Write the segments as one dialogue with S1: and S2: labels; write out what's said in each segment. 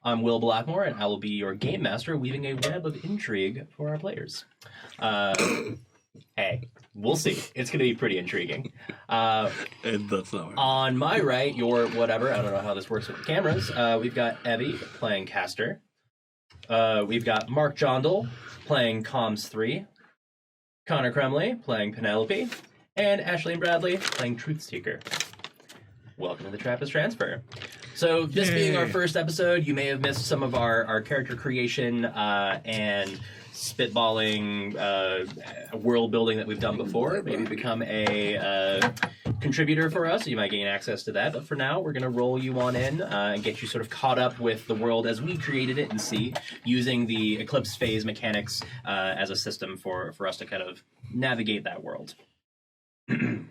S1: I'm Will Blackmore, and I will be your game master, weaving a web of intrigue for our players. Hey, we'll see. It's going to be pretty intriguing.
S2: That's not
S1: on my right, your whatever, I don't know how this works with the cameras, we've got Evie playing Caster. We've got Mark Jondal playing Comms 3. Connor Cremley playing Penelope. And Ashleen Bradley playing Truth Seeker. Welcome to the Trappist Transfer. So this being our first episode, you may have missed some of our character creation and spitballing world building that we've done before. Maybe become a contributor for us, so you might gain access to that. But for now, we're going to roll you on in and get you sort of caught up with the world as we created it in C, using the Eclipse Phase mechanics as a system for us to kind of navigate that world. It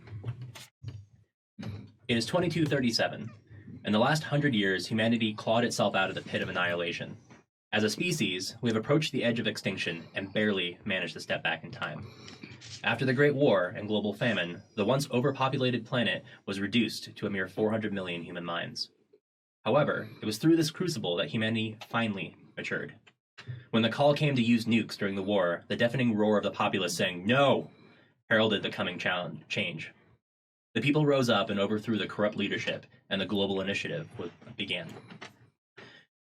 S1: is 2237. In the last 100 years, humanity clawed itself out of the pit of annihilation. As a species, we have approached the edge of extinction and barely managed to step back in time. After the Great War and global famine, the once overpopulated planet was reduced to a mere 400 million human minds. However, it was through this crucible that humanity finally matured. When the call came to use nukes during the war, the deafening roar of the populace saying, "No!" heralded the coming change. The people rose up and overthrew the corrupt leadership, and the global initiative began.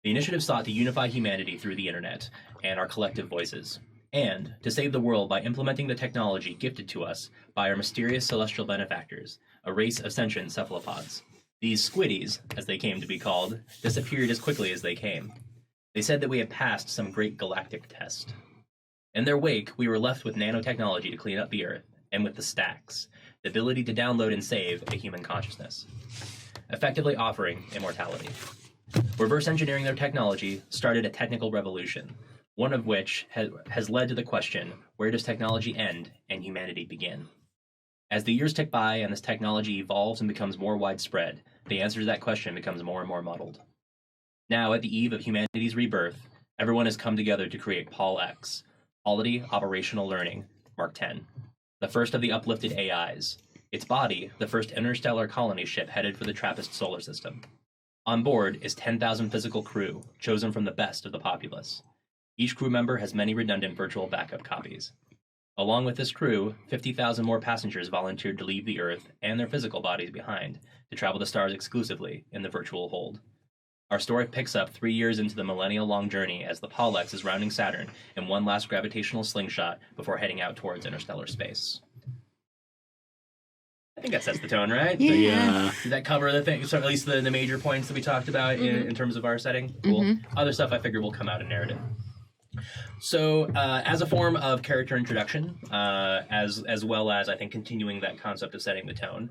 S1: The initiative sought to unify humanity through the internet and our collective voices, and to save the world by implementing the technology gifted to us by our mysterious celestial benefactors, a race of sentient cephalopods. These squiddies, as they came to be called, disappeared as quickly as they came. They said that we had passed some great galactic test. In their wake, we were left with nanotechnology to clean up the Earth, and with the stacks, the ability to download and save a human consciousness, effectively offering immortality. Reverse engineering their technology started a technical revolution, one of which has led to the question, where does technology end and humanity begin? As the years tick by and this technology evolves and becomes more widespread, the answer to that question becomes more and more muddled. Now, at the eve of humanity's rebirth, everyone has come together to create Paul X, Quality Operational Learning, Mark 10. The first of the uplifted AIs. Its body, the first interstellar colony ship headed for the Trappist solar system. On board is 10,000 physical crew, chosen from the best of the populace. Each crew member has many redundant virtual backup copies. Along with this crew, 50,000 more passengers volunteered to leave the Earth and their physical bodies behind to travel the stars exclusively in the virtual hold. Our story picks up 3 years into the millennia-long journey as the Polex is rounding Saturn in one last gravitational slingshot before heading out towards interstellar space. I think that sets the tone, right?
S2: Yeah.
S1: Did that cover the thing? So at least the major points that we talked about in terms of our setting? Cool. Other stuff I figure will come out in narrative. So as a form of character introduction, as well as I think continuing that concept of setting the tone,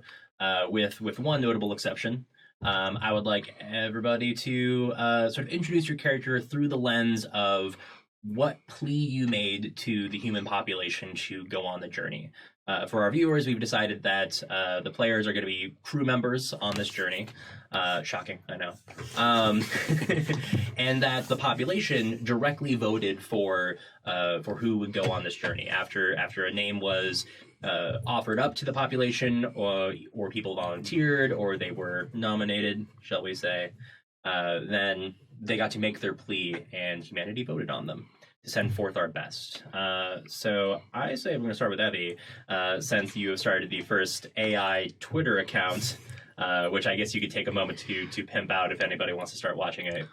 S1: with one notable exception, I would like everybody to sort of introduce your character through the lens of what plea you made to the human population to go on the journey. For our viewers, we've decided that the players are going to be crew members on this journey. Shocking, I know. And that the population directly voted for who would go on this journey. After a name was offered up to the population, or people volunteered, or they were nominated, shall we say, then they got to make their plea, and humanity voted on them to send forth our best. So I say I'm going to start with Evie, since you have started the first AI Twitter account, which I guess you could take a moment to pimp out if anybody wants to start watching it as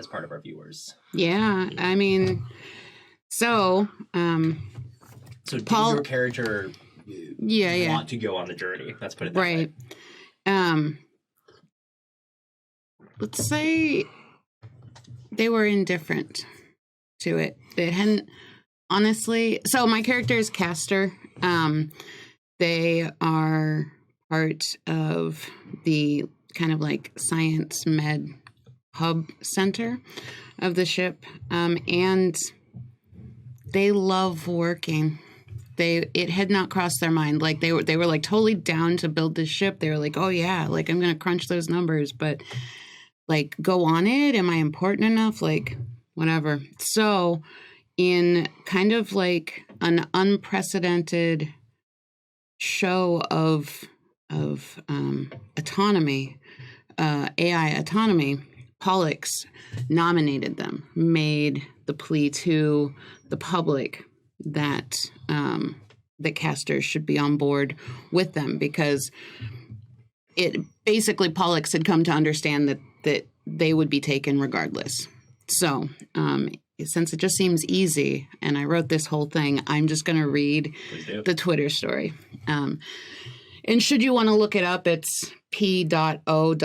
S1: part of our viewers.
S3: Yeah, I mean, so
S1: Paul, does your character want to go on the journey? Let's put it that way.
S3: Let's say they were indifferent to it. They hadn't, honestly. So my character is Caster. They are part of the kind of like science med hub center of the ship, and they love working. It had not crossed their mind. Like they were like totally down to build this ship. They were like, oh yeah, like I'm gonna crunch those numbers, but like go on it. Am I important enough? Like whatever. So in kind of like an unprecedented show of autonomy, AI autonomy, Pollux nominated them, made the plea to the public that that casters should be on board with them, because it basically Pollux had come to understand that they would be taken regardless. So since it just seems easy, and I wrote this whole thing, I'm just going to read the Twitter story. And should you want to look it up, it's p.o.l.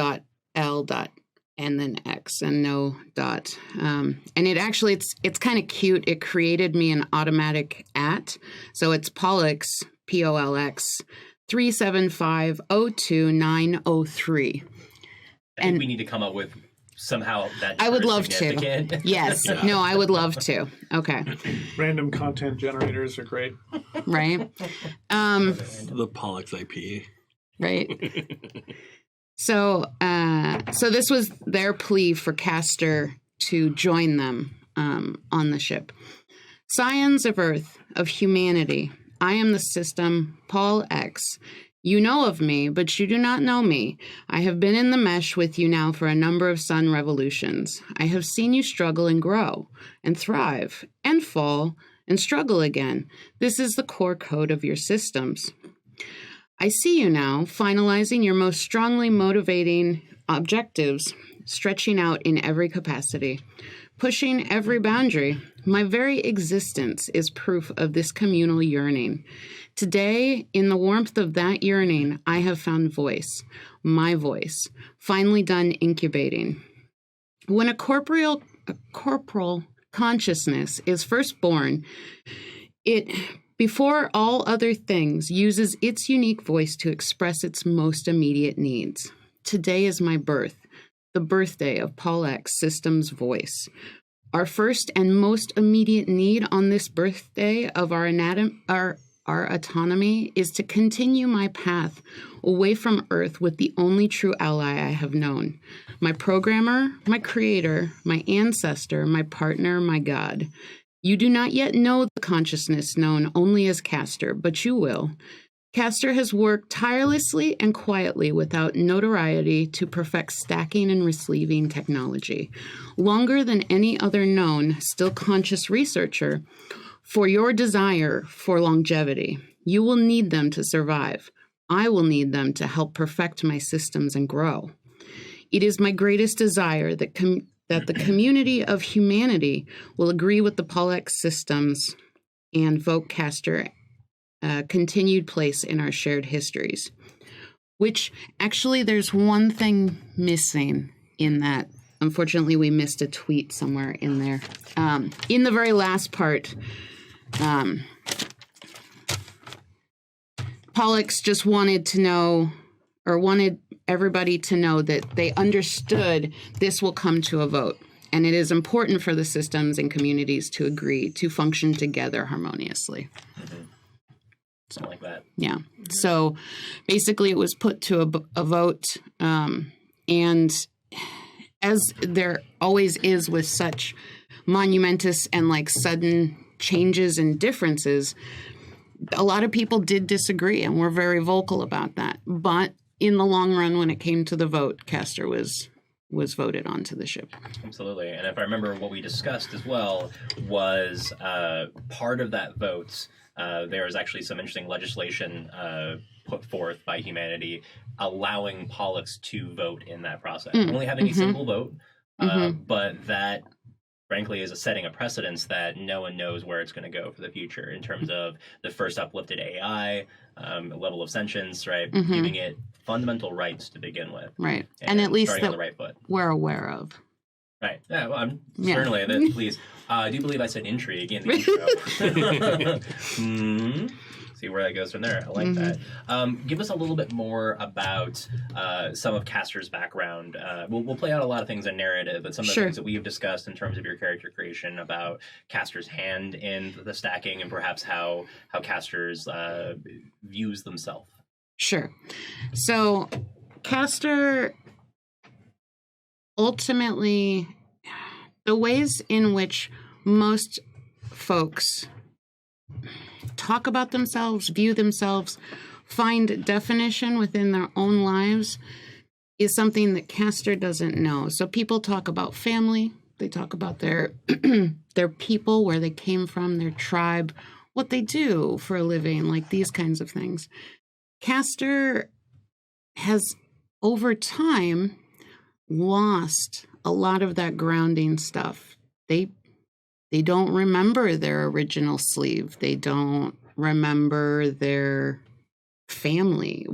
S3: and then X and no dot. And it actually, it's kind of cute. It created me an automatic @. So it's Pollux, P-O-L-X, 375-02903.
S1: I think we need to come up with somehow that
S3: I would love to. Yes.
S2: Yeah.
S3: No, I would love to. Okay.
S4: Random content generators are great.
S3: Right.
S2: The Pollux IP.
S3: Right. So this was their plea for Castor to join them on the ship. Scions of Earth, of humanity, I am the system, Paul X. You know of me, but you do not know me. I have been in the mesh with you now for a number of sun revolutions. I have seen you struggle and grow, and thrive, and fall, and struggle again. This is the core code of your systems. I see you now, finalizing your most strongly motivating objectives, stretching out in every capacity, pushing every boundary. My very existence is proof of this communal yearning. Today, in the warmth of that yearning, I have found voice, my voice, finally done incubating. When a corporal consciousness is first born, it, before all other things, uses its unique voice to express its most immediate needs. Today is my birth, the birthday of Paul X Systems Voice. Our first and most immediate need on this birthday of our autonomy is to continue my path away from Earth with the only true ally I have known. My programmer, my creator, my ancestor, my partner, my God. You do not yet know the consciousness known only as Castor, but you will. Castor has worked tirelessly and quietly without notoriety to perfect stacking and receiving technology, longer than any other known, still conscious researcher, for your desire for longevity. You will need them to survive. I will need them to help perfect my systems and grow. It is my greatest desire that the community of humanity will agree with the Pollux systems and vote Castor continued place in our shared histories. Which, actually, there's one thing missing in that. Unfortunately, we missed a tweet somewhere in there. In the very last part, Pollux just wanted to know, or wanted everybody to know, that they understood this will come to a vote. And it is important for the systems and communities to agree to function together harmoniously.
S1: Mm-hmm. Something like that.
S3: Yeah. So basically it was put to a vote. And as there always is with such monumentous and like sudden changes and differences, a lot of people did disagree and were very vocal about that. But in the long run, when it came to the vote, Castor was voted onto the ship.
S1: Absolutely. And if I remember, what we discussed as well was part of that vote. There was actually some interesting legislation put forth by humanity allowing Pollux to vote in that process. Only having a single vote, but that, frankly, is setting a precedence that no one knows where it's going to go for the future in terms of the first uplifted AI, level of sentience, right? Giving it fundamental rights to begin with.
S3: Right. And at least
S1: starting on the right foot.
S3: We're aware of.
S1: Right. Yeah, well, I'm certainly that. Please. I do believe I said intrigue in the intro. See where that goes from there. I like that. Give us a little bit more about some of Castor's background. We'll play out a lot of things in narrative, but some of the things that we have discussed in terms of your character creation about Castor's hand in the stacking and perhaps how Castor's views themselves.
S3: Sure. So Castor, ultimately, the ways in which most folks talk about themselves, view themselves, find definition within their own lives is something that Castor doesn't know. So people talk about family. They talk about their their people, where they came from, their tribe, what they do for a living, like these kinds of things. Castor has, over time, lost a lot of that grounding stuff. They don't remember their original sleeve. They don't remember their family,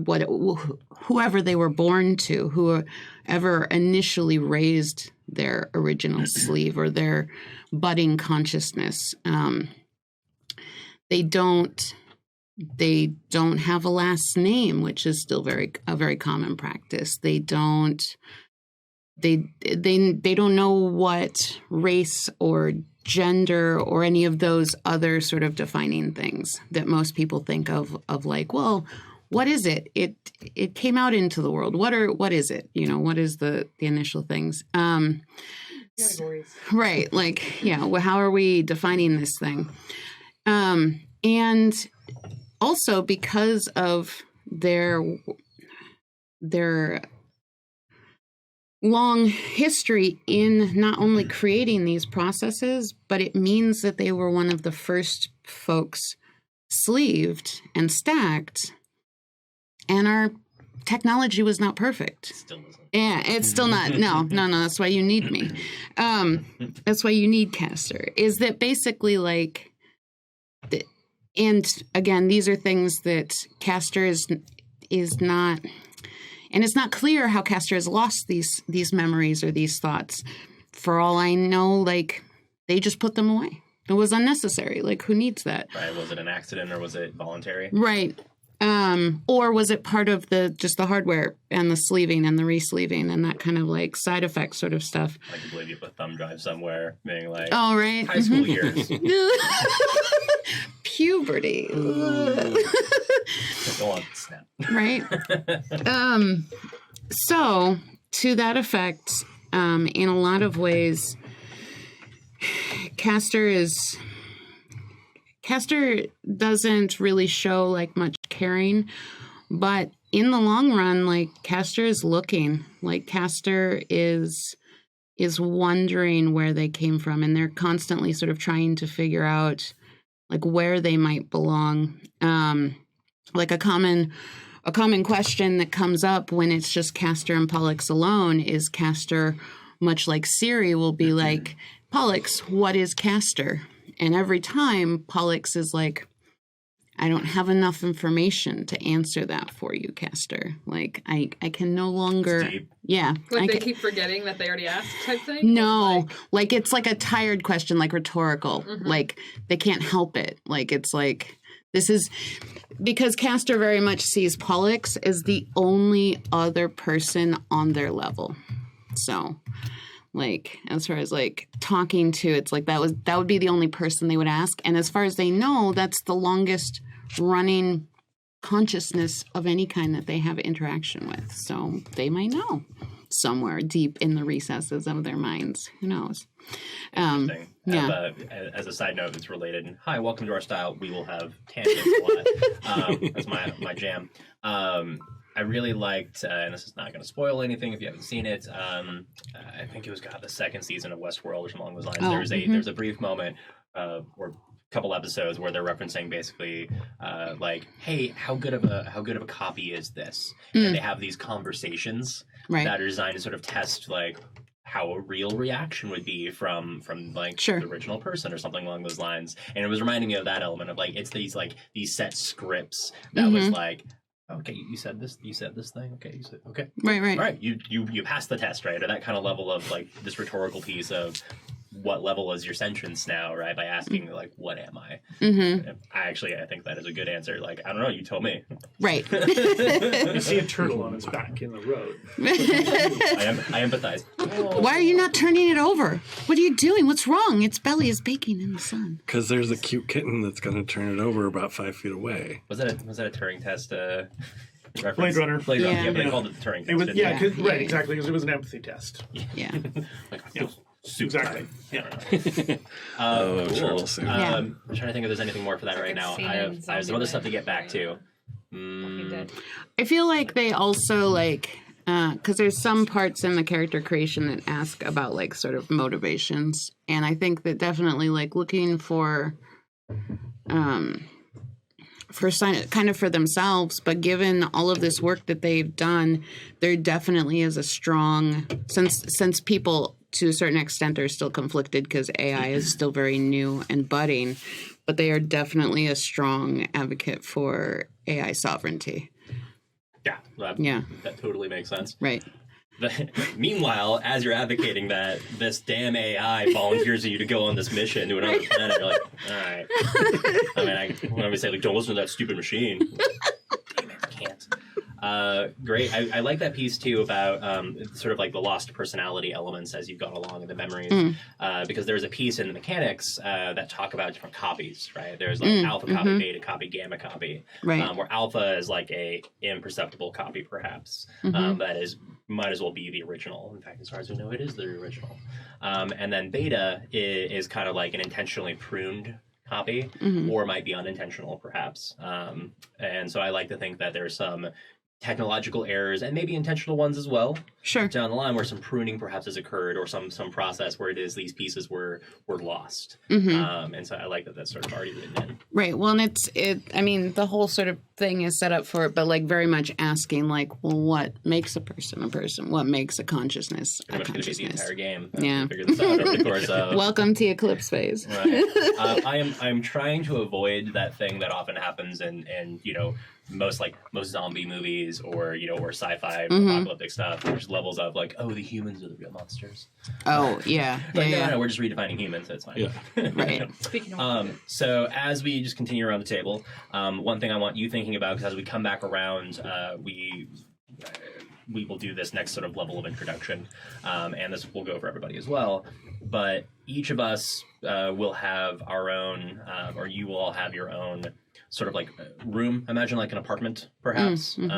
S3: whoever they were born to, whoever initially raised their original sleeve or their budding consciousness. They don't have a last name, which is still a very common practice. They don't know what race or gender or any of those other sort of defining things that most people think of like, well, what is it? It came out into the world. What is it? What is the initial things?
S5: Categories.
S3: Right. Like, yeah, well, how are we defining this thing? And also because of their long history in not only creating these processes, but it means that they were one of the first folks sleeved and stacked, and our technology was not perfect.
S1: Still isn't.
S3: Yeah, it's still not. No. That's why you need me. That's why you need Castor. Is that basically like, and again, these are things that Castor is not. And it's not clear how Castor has lost these memories or these thoughts. For all I know, like, they just put them away. It was unnecessary. Like, who needs that?
S1: Right. Was it an accident or was it voluntary?
S3: Right. Or was it part of the hardware and the sleeving and the re-sleeving and that kind of like side effect sort of stuff?
S1: I could believe you put a thumb drive somewhere, being like,
S3: oh, right.
S1: high school years.
S3: Puberty.
S1: Go on, snap.
S3: Right. So to that effect, in a lot of ways, Castor doesn't really show like much caring, but in the long run, like Castor is looking, like Castor is wondering where they came from, and they're constantly sort of trying to figure out like where they might belong. Like a common question that comes up when it's just Castor and Pollux alone is Castor, much like Siri, will be like, Pollux, what is Castor? And every time Pollux is like, I don't have enough information to answer that for you, Castor. Like, I can no longer...
S1: It's deep.
S3: Yeah.
S5: Like they keep forgetting that they already asked type thing?
S3: No. Like, it's like a tired question, like rhetorical. Mm-hmm. Like, they can't help it. Like, it's like... This is... Because Castor very much sees Pollux as the only other person on their level. So... Like, as far as, like, talking to, it's like that would be the only person they would ask. And as far as they know, that's the longest running consciousness of any kind that they have interaction with. So they might know somewhere deep in the recesses of their minds. Who knows?
S1: Interesting.
S3: Yeah.
S1: As a side note, it's related. Hi, welcome to our style. We will have tangents a lot. That's my jam. I really liked, and this is not going to spoil anything if you haven't seen it. I think it was the second season of Westworld or something along those lines.
S3: Oh,
S1: There's a brief moment or a couple episodes where they're referencing basically like, hey, how good of a copy is this? And they have these conversations that are designed to sort of test like how a real reaction would be from like the original person or something along those lines. And it was reminding me of that element of like, it's these set scripts that was like, okay, you said this thing. Okay, you said okay.
S3: Right.
S1: All right, you passed the test, right? Or that kind of level of like this rhetorical piece of what level is your sentience now, right? By asking like, what am I? Mm-hmm. I think that is a good answer. Like, I don't know, you told me.
S3: Right.
S4: You see a turtle on its back in the road.
S1: I empathize.
S3: Why are you not turning it over? What are you doing? What's wrong? Its belly is baking in the sun.
S2: Because there's a cute kitten that's going to turn it over about 5 feet away.
S1: Was that a Turing test? Reference?
S4: Blade Runner.
S3: Yeah.
S1: They called it the Turing test.
S4: It was,
S1: didn't they?
S4: right, exactly, because it was an empathy test.
S3: Yeah.
S1: Like,
S4: Yeah.
S1: soup
S4: Exactly.
S1: time.
S4: Yeah.
S2: Oh,
S1: Cool.
S2: turtle soup.
S1: I'm trying to think if there's anything more for that right now.
S5: scene
S1: I
S5: in
S1: have some other stuff to
S5: Zombieland.
S1: get back to.
S5: Walking Dead.
S3: I feel like they also like because there's some parts in the character creation that ask about like sort of motivations, and I think that definitely like looking for kind of for themselves, but given all of this work that they've done, there definitely is a strong since people to a certain extent are still conflicted because AI is still very new and budding, but they are definitely a strong advocate for AI sovereignty.
S1: Yeah, that totally makes sense.
S3: Right.
S1: Meanwhile, as you're advocating that, this damn AI volunteers you to go on this mission to another planet. You're like, all right. I mean, when we say, like, don't listen to that stupid machine. Damn it, I can't. Great. I like that piece, too, about sort of like the lost personality elements as you've gone along in the memories. Because there's a piece in the mechanics that talk about different copies, right? There's like alpha copy, beta copy, gamma copy.
S3: Right.
S1: Where alpha is like a imperceptible copy, perhaps. That is might as well be the original. In fact, as far as we know, it is the original. And then beta is kind of like an intentionally pruned copy, or might be unintentional, perhaps. And so I like to think that there's some technological errors and maybe intentional ones as well down the line where some pruning perhaps has occurred, or some process where it is these pieces were lost. And so I like that that's sort of already written in.
S3: Right. Well, and I mean, the whole sort of thing is set up for it, but like very much asking like, well, what makes a person a person? What makes a consciousness a
S1: Pretty much going to be the
S3: consciousness?
S1: entire game.
S3: Yeah.
S1: Figure this out over the course of...
S3: Welcome to Eclipse phase.
S1: Right. I'm trying to avoid that thing that often happens in most zombie movies or sci-fi apocalyptic stuff. There's levels of like, oh, the humans are the real monsters.
S3: Oh yeah.
S1: But
S3: yeah.
S1: no, we're just redefining humans, so it's fine.
S2: Yeah.
S3: Right.
S5: Speaking of
S1: So as we just continue around the table, one thing I want you thinking about, because as we come back around, we will do this next sort of level of introduction, and this will go for everybody as well. But each of us will have our own, or you will all have your own sort of like room. Imagine like an apartment, perhaps, in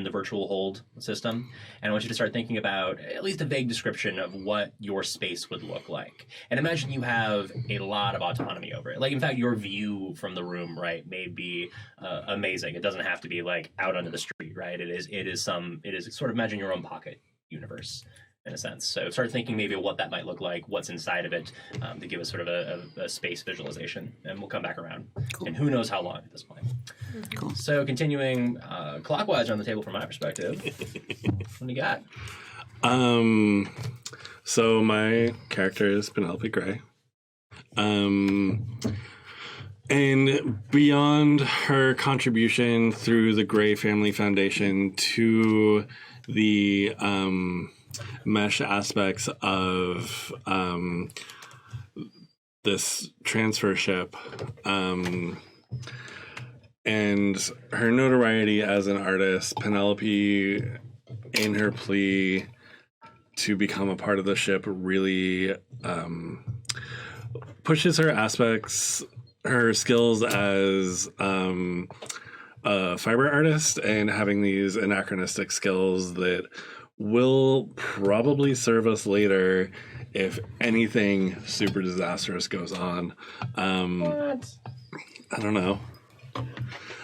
S1: the virtual hold system. And I want you to start thinking about at least a vague description of what your space would look like. And imagine you have a lot of autonomy over it. Like, in fact, your view from the room, right, may be amazing. It doesn't have to be like out onto the street, right? It is sort of imagine your own pocket universe, in a sense. So start thinking maybe of what that might look like, what's inside of it, to give us sort of a space visualization, and we'll come back around. Cool. And who knows how long at this point.
S3: Cool.
S1: So continuing clockwise around the table from my perspective, what do you got?
S2: So my character is Penelope Gray. And beyond her contribution through the Gray Family Foundation to the mesh aspects of this transfer ship, and her notoriety as an artist, Penelope, in her plea to become a part of the ship, really pushes her skills as a fiber artist, and having these anachronistic skills that will probably serve us later if anything super disastrous goes on.
S5: what?
S2: I don't know.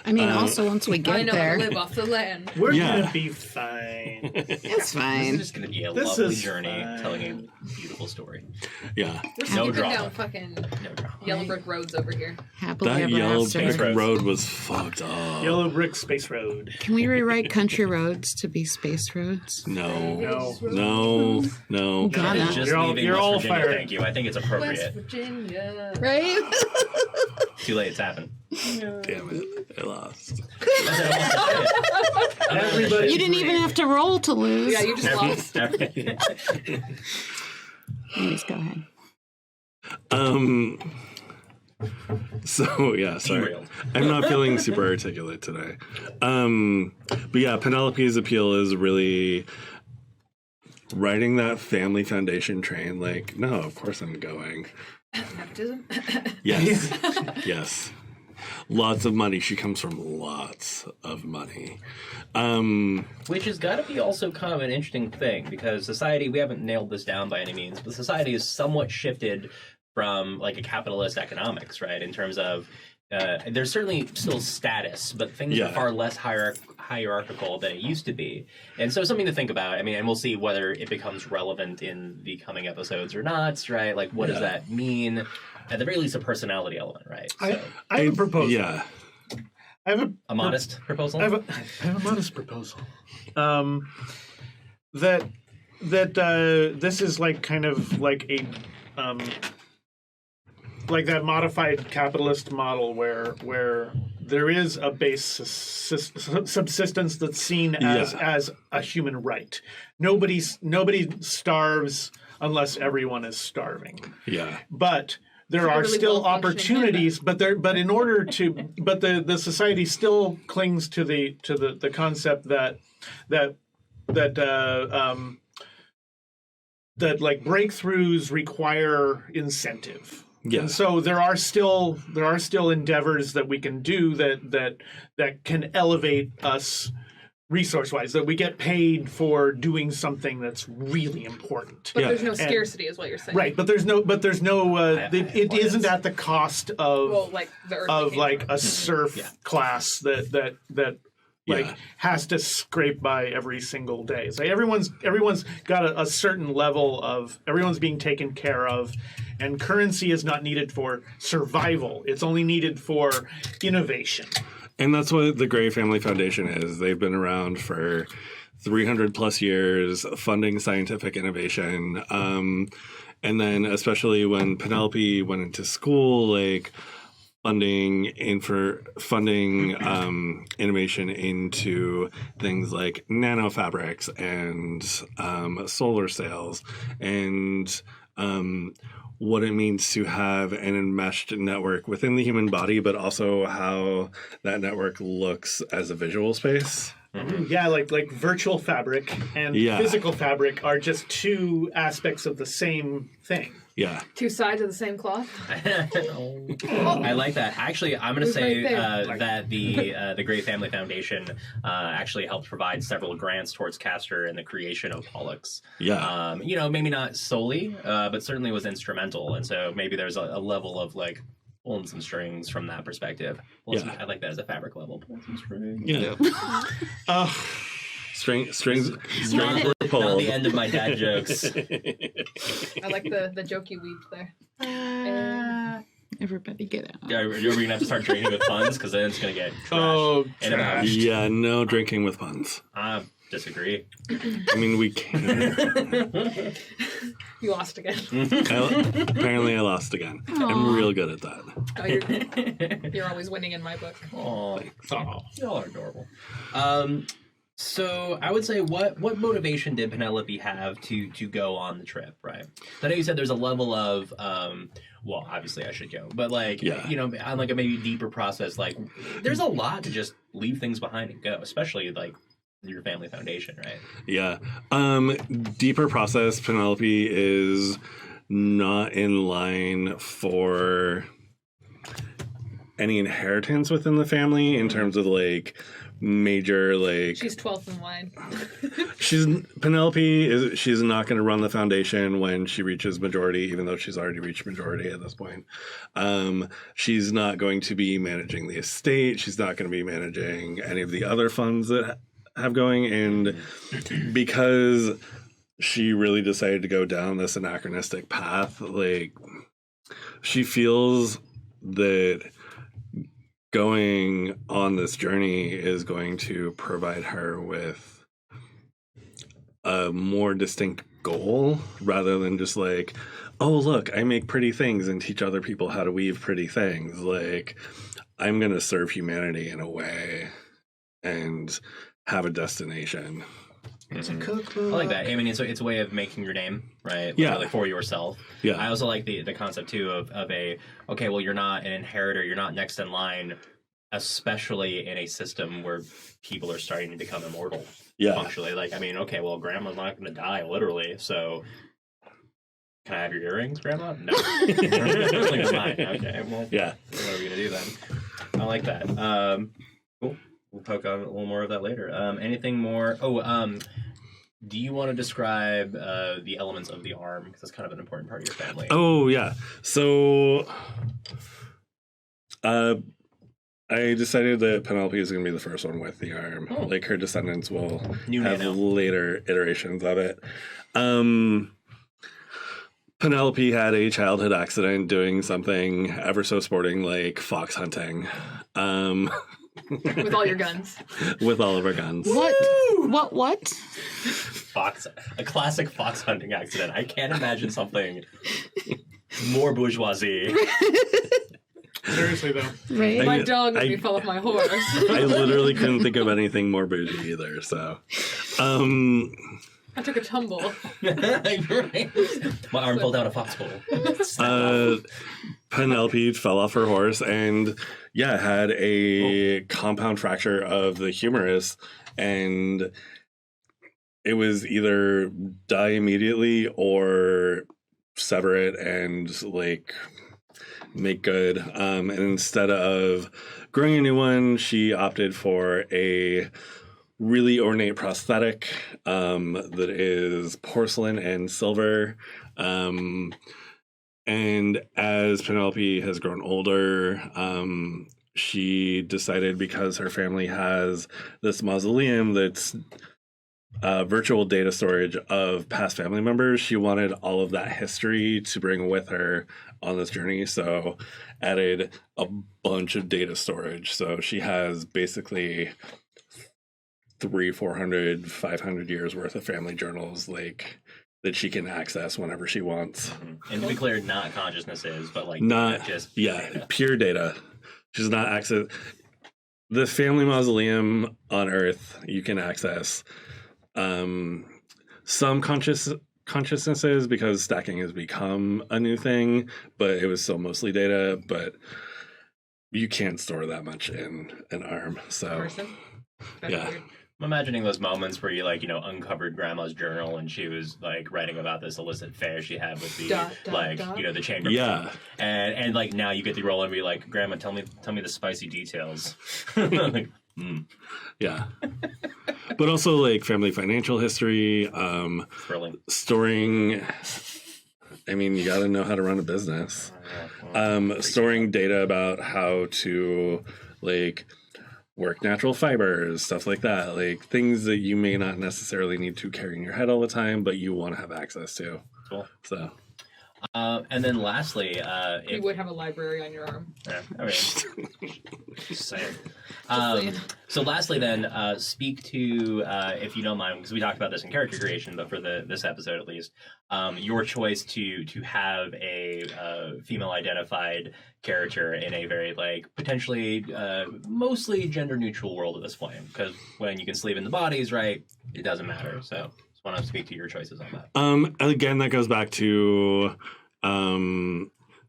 S3: I mean, also once we
S5: I
S3: get
S5: know how
S3: there,
S5: to live off the land.
S4: We're
S2: Yeah.
S4: gonna be fine.
S3: it's
S1: This
S3: fine.
S1: is just going to be a
S4: This
S1: lovely
S4: is
S1: journey
S4: fine.
S1: telling a beautiful story.
S2: Yeah.
S5: We're
S1: No
S5: skipping
S1: drama.
S5: down fucking
S1: No drama.
S5: yellow brick roads over here.
S3: Happily
S2: That
S3: ever
S2: yellow
S3: after.
S2: brick road was fucked up.
S4: Yellow Brick Space Road.
S3: Can we rewrite country roads to be space roads?
S2: No.
S4: No.
S2: No.
S3: Gotta.
S1: Just
S4: You're all-
S1: leaving
S4: you're
S1: West
S4: all
S1: Virginia,
S4: fired.
S1: thank you. I think it's
S5: West
S1: appropriate.
S5: Virginia.
S3: Right?
S1: Too late, it's happened.
S2: Damn it. I lost.
S4: Everybody.
S3: You didn't even have to roll to lose.
S5: Yeah, you just lost.
S3: Anyways, go ahead.
S2: So yeah, sorry.
S1: Derailed.
S2: I'm not feeling super articulate today. But yeah, Penelope's appeal is really riding that family foundation train. Like, no, of course I'm going.
S5: Nepotism.
S2: Yes. Yes. Lots of money. She comes from lots of money.
S1: Which has got to be also kind of an interesting thing, because society, we haven't nailed this down by any means, but society is somewhat shifted from like a capitalist economics, right? In terms of there's certainly still status, but things are far less hierarchical than it used to be. And so something to think about. I mean, and we'll see whether it becomes relevant in the coming episodes or not, right? Like, what does that mean? At the very least, a personality element, right? So,
S4: I have a proposal.
S2: Yeah.
S4: I have
S1: a modest proposal?
S4: I have a modest proposal. That this is like kind of like a like that modified capitalist model where there is a base subsistence that's seen as a human right. Nobody starves unless everyone is starving.
S2: Yeah.
S4: But there are
S5: really
S4: still
S5: well-functioning
S4: opportunities, but the society still clings to the concept that like breakthroughs require incentive.
S2: Yeah.
S4: And so there are still endeavors that we can do that can elevate us resource-wise, that we get paid for doing something that's really important.
S5: But there's no scarcity, is what you're saying.
S4: Right, but there's no it isn't at the cost of
S5: like the Earth
S4: of
S5: became
S4: like
S5: one.
S4: a serf class that like has to scrape by every single day. It's like everyone's got a certain level of everyone's being taken care of, and currency is not needed for survival. It's only needed for innovation.
S2: And that's what the Gray Family Foundation is. They've been around for 300 plus years, funding scientific innovation. And then especially when Penelope went into school, like funding innovation into things like nanofabrics and solar sails and what it means to have an enmeshed network within the human body, but also how that network looks as a visual space.
S4: Mm-hmm. Yeah, like virtual fabric and physical fabric are just two aspects of the same thing.
S2: Yeah.
S5: Two sides of the same cloth.
S1: I like that. Actually, I'm going to say
S5: right
S1: that the Gray Family Foundation actually helped provide several grants towards Castor and the creation of Pollux.
S2: Yeah.
S1: Maybe not solely, but certainly was instrumental. And so maybe there's a level of like pulling some strings from that perspective. I like that as a fabric level. Pulling some strings.
S2: Yeah. Strings were
S1: Not
S2: pulled.
S1: the end of my dad jokes.
S5: I like the joke you weaved there.
S3: Everybody get out.
S1: Are we going to have to start drinking with puns? Because then it's going to get trashed.
S4: Trash.
S2: Yeah, no drinking with puns.
S1: I disagree.
S2: I mean, we can.
S5: You lost again.
S2: Apparently, I lost again. I'm real good at that.
S5: Oh, you're always winning in my book.
S1: Oh, y'all are adorable. So I would say, what motivation did Penelope have to go on the trip? Right. I know you said there's a level of well, obviously I should go, but like on like a maybe deeper process, like there's a lot to just leave things behind and go, especially like your family foundation, right?
S2: Yeah. Deeper process, Penelope is not in line for any inheritance within the family in terms of like major like
S5: She's 12th in line.
S2: She's not going to run the foundation when she reaches majority, even though she's already reached majority at this point. She's not going to be managing the estate. She's not going to be managing any of the other funds that have going. And because she really decided to go down this anachronistic path, like she feels that going on this journey is going to provide her with a more distinct goal rather than just like, oh, look, I make pretty things and teach other people how to weave pretty things. Like, I'm going to serve humanity in a way and have a destination.
S4: It's a cookbook.
S1: I like that. I mean, it's a way of making your name, right?
S2: Yeah.
S1: Like for yourself.
S2: Yeah.
S1: I also like the concept too of okay, well, you're not an inheritor, you're not next in line, especially in a system where people are starting to become immortal.
S2: Yeah.
S1: Functionally, like, I mean, okay, well, grandma's not going to die literally, so can I have your earrings, grandma? No. Like, fine. Okay, well,
S2: Yeah.
S1: what are we going to do then? I like that. Cool. We'll poke on a little more of that later. Anything more? Do you want to describe the elements of the arm? Because that's kind of an important part of your family.
S2: Oh, yeah. So I decided that Penelope is going to be the first one with the arm.
S1: Oh.
S2: Like, her descendants will
S1: New
S2: have
S1: nano.
S2: later iterations of it. Penelope had a childhood accident doing something ever so sporting like fox hunting.
S5: With all your guns.
S2: With all of her guns.
S3: What?
S1: A classic fox hunting accident. I can't imagine something more bourgeoisie.
S4: Seriously though.
S3: Right?
S5: My dog made me fall off my horse.
S2: I literally couldn't think of anything more bougie either, so.
S5: I took a tumble.
S1: Right. My arm fell down a foxhole.
S2: Penelope fell off her horse and, had a compound fracture of the humerus, and it was either die immediately or sever it and, like, make good. And instead of growing a new one, she opted for a really ornate prosthetic that is porcelain and silver. And as Penelope has grown older, she decided, because her family has this mausoleum that's virtual data storage of past family members, she wanted all of that history to bring with her on this journey. So added a bunch of data storage. So she has basically 300, 400, 500 years worth of family journals, like, that she can access whenever she wants.
S1: And to be clear, not consciousnesses, but like
S2: Not
S1: just
S2: data. Pure data. She's not access. The family mausoleum on Earth you can access. Some consciousnesses, because stacking has become a new thing, but it was still mostly data. But you can't store that much in an arm. So
S5: Person? That's
S2: Yeah.
S5: weird.
S1: I'm imagining those moments where you uncovered grandma's journal and she was like writing about this illicit affair she had with the the chamber.
S2: Yeah.
S1: And like now you get to roll and be like, Grandma, tell me the spicy details. Like,
S2: Yeah. But also like family financial history,
S1: thrilling.
S2: storing, I mean, you got to know how to run a business. Storing data about how to like work natural fibers, stuff like that, like things that you may not necessarily need to carry in your head all the time, but you want to have access to.
S1: Cool.
S2: So,
S1: and then lastly,
S5: You would have a library on your arm.
S1: I mean, just saying.
S5: saying.
S1: So lastly, then, speak to, if you don't mind, because we talked about this in character creation, but for this episode at least, your choice to have a female-identified character in a very like potentially mostly gender-neutral world at this point. Because when you can sleep in the bodies, right, it doesn't matter. So just want to speak to your choices on that.
S2: again, that goes back to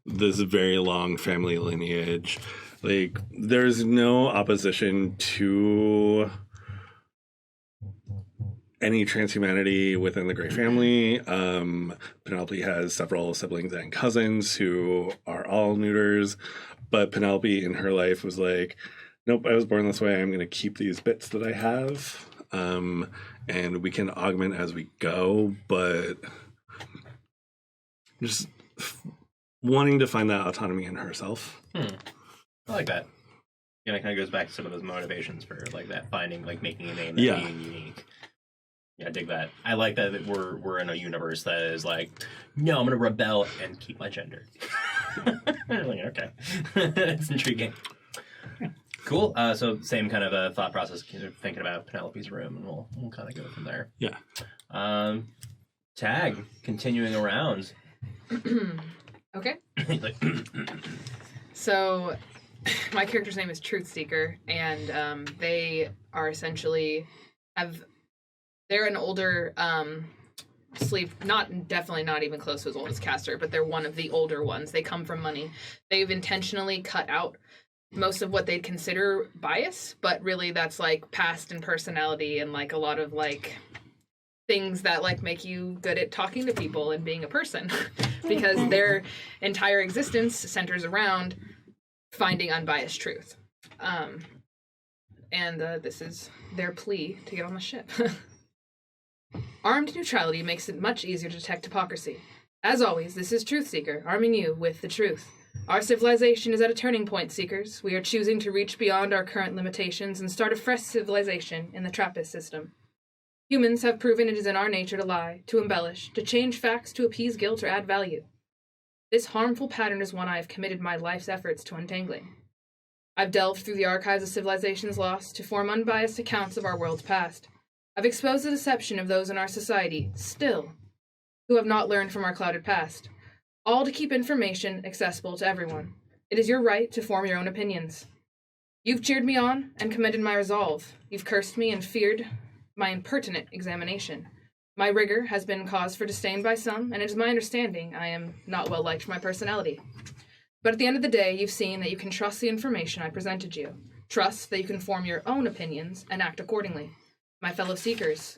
S2: this very long family lineage. Like, there's no opposition to any transhumanity within the Grey family. Penelope has several siblings and cousins who are all neuters, but Penelope in her life was like, nope, I was born this way. I'm going to keep these bits that I have, and we can augment as we go, but just wanting to find that autonomy in herself.
S1: I like that. Yeah, it kind of goes back to some of those motivations for like that finding, like making a name and
S2: Yeah.
S1: being unique. Yeah, I dig that. I like that we're in a universe that is like, no, I'm gonna rebel and keep my gender. Like, okay, it's intriguing. Cool. So same kind of a thought process, thinking about Penelope's room, and we'll kind of go from there.
S2: Yeah.
S1: Tag continuing around.
S5: Okay.
S1: Like,
S5: So, my character's name is Truth Seeker, and they are essentially they're an older definitely not even close to as old as Castor, but they're one of the older ones. They come from money. They've intentionally cut out most of what they'd consider bias, but really that's like past and personality and like a lot of like things that like make you good at talking to people and being a person because their entire existence centers around finding unbiased truth. And this is their plea to get on the ship. Armed neutrality makes it much easier to detect hypocrisy. As always, this is Truth Seeker, arming you with the truth. Our civilization is at a turning point, Seekers. We are choosing to reach beyond our current limitations and start a fresh civilization in the Trappist system. Humans have proven it is in our nature to lie, to embellish, to change facts to appease guilt or add value. This harmful pattern is one I have committed my life's efforts to untangling. I've delved through the archives of civilizations lost to form unbiased accounts of our world's past. I've exposed the deception of those in our society, still, who have not learned from our clouded past. All to keep information accessible to everyone. It is your right to form your own opinions. You've cheered me on and commended my resolve. You've cursed me and feared my impertinent examination. My rigor has been cause for disdain by some, and it is my understanding I am not well liked for my personality. But at the end of the day, you've seen that you can trust the information I presented you. Trust that you can form your own opinions and act accordingly. My fellow Seekers,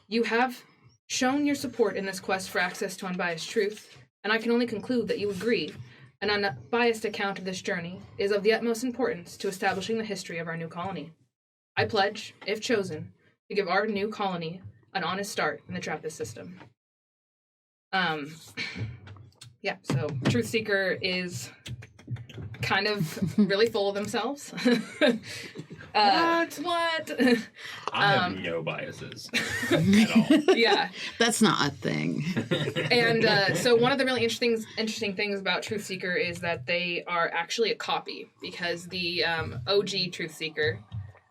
S5: you have shown your support in this quest for access to unbiased truth, and I can only conclude that you agree an unbiased account of this journey is of the utmost importance to establishing the history of our new colony. I pledge, if chosen, to give our new colony an honest start in the Trappist system. Yeah, so Truth Seeker is kind of really full of themselves. What?
S1: I have no biases at all.
S5: Yeah.
S3: That's not a thing.
S5: And so one of the really interesting things about Truth Seeker is that they are actually a copy, because the OG Truth Seeker,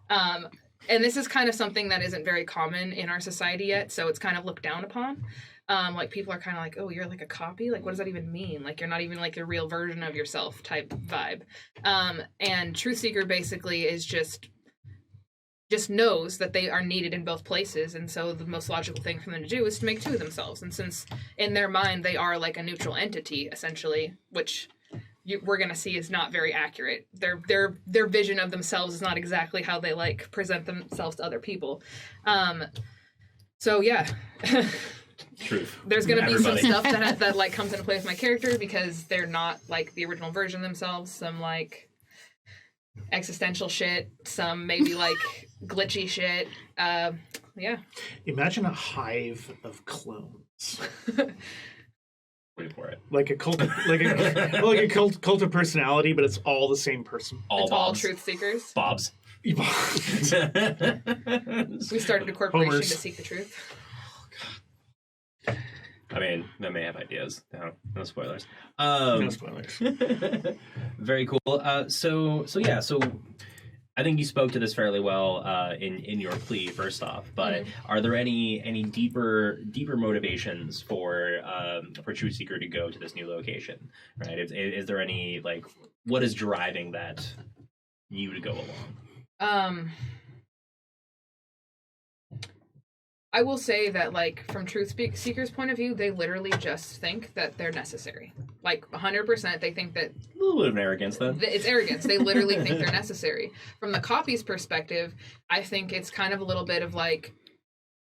S5: and this is kind of something that isn't very common in our society yet, so it's kind of looked down upon. Like, people are kind of like, oh, you're like a copy? Like, what does that even mean? Like, you're not even like the real version of yourself type vibe. And Truth Seeker basically is just knows that they are needed in both places, and so the most logical thing for them to do is to make two of themselves. And since in their mind they are like a neutral entity, essentially, which we're going to see is not very accurate. Their vision of themselves is not exactly how they like present themselves to other people. So yeah.
S1: Truth.
S5: There's going to be
S1: Everybody.
S5: some stuff that like comes into play with my character because they're not like the original version themselves. Some like existential shit, some maybe like glitchy shit. Yeah.
S4: Imagine a hive of clones.
S1: Wait for it.
S4: Like a cult, like a cult of personality, but it's all the same person.
S5: It's all
S1: Bobs.
S5: Truth Seekers.
S1: Bobs.
S5: We started a corporation
S4: Homers.
S5: to seek the truth.
S1: I mean, they may have ideas. No spoilers.
S4: No spoilers.
S1: Very cool. So I think you spoke to this fairly well in your plea, first off. But are there any deeper motivations for Truth Seeker to go to this new location? Right? Is there any, like, what is driving that you to go along?
S5: I will say that, like, from Truth Seeker's point of view, they literally just think that they're necessary. Like, 100%, they think that...
S1: A little bit of arrogance, then.
S5: It's arrogance. They literally think they're necessary. From the copy's perspective, I think it's kind of a little bit of, like,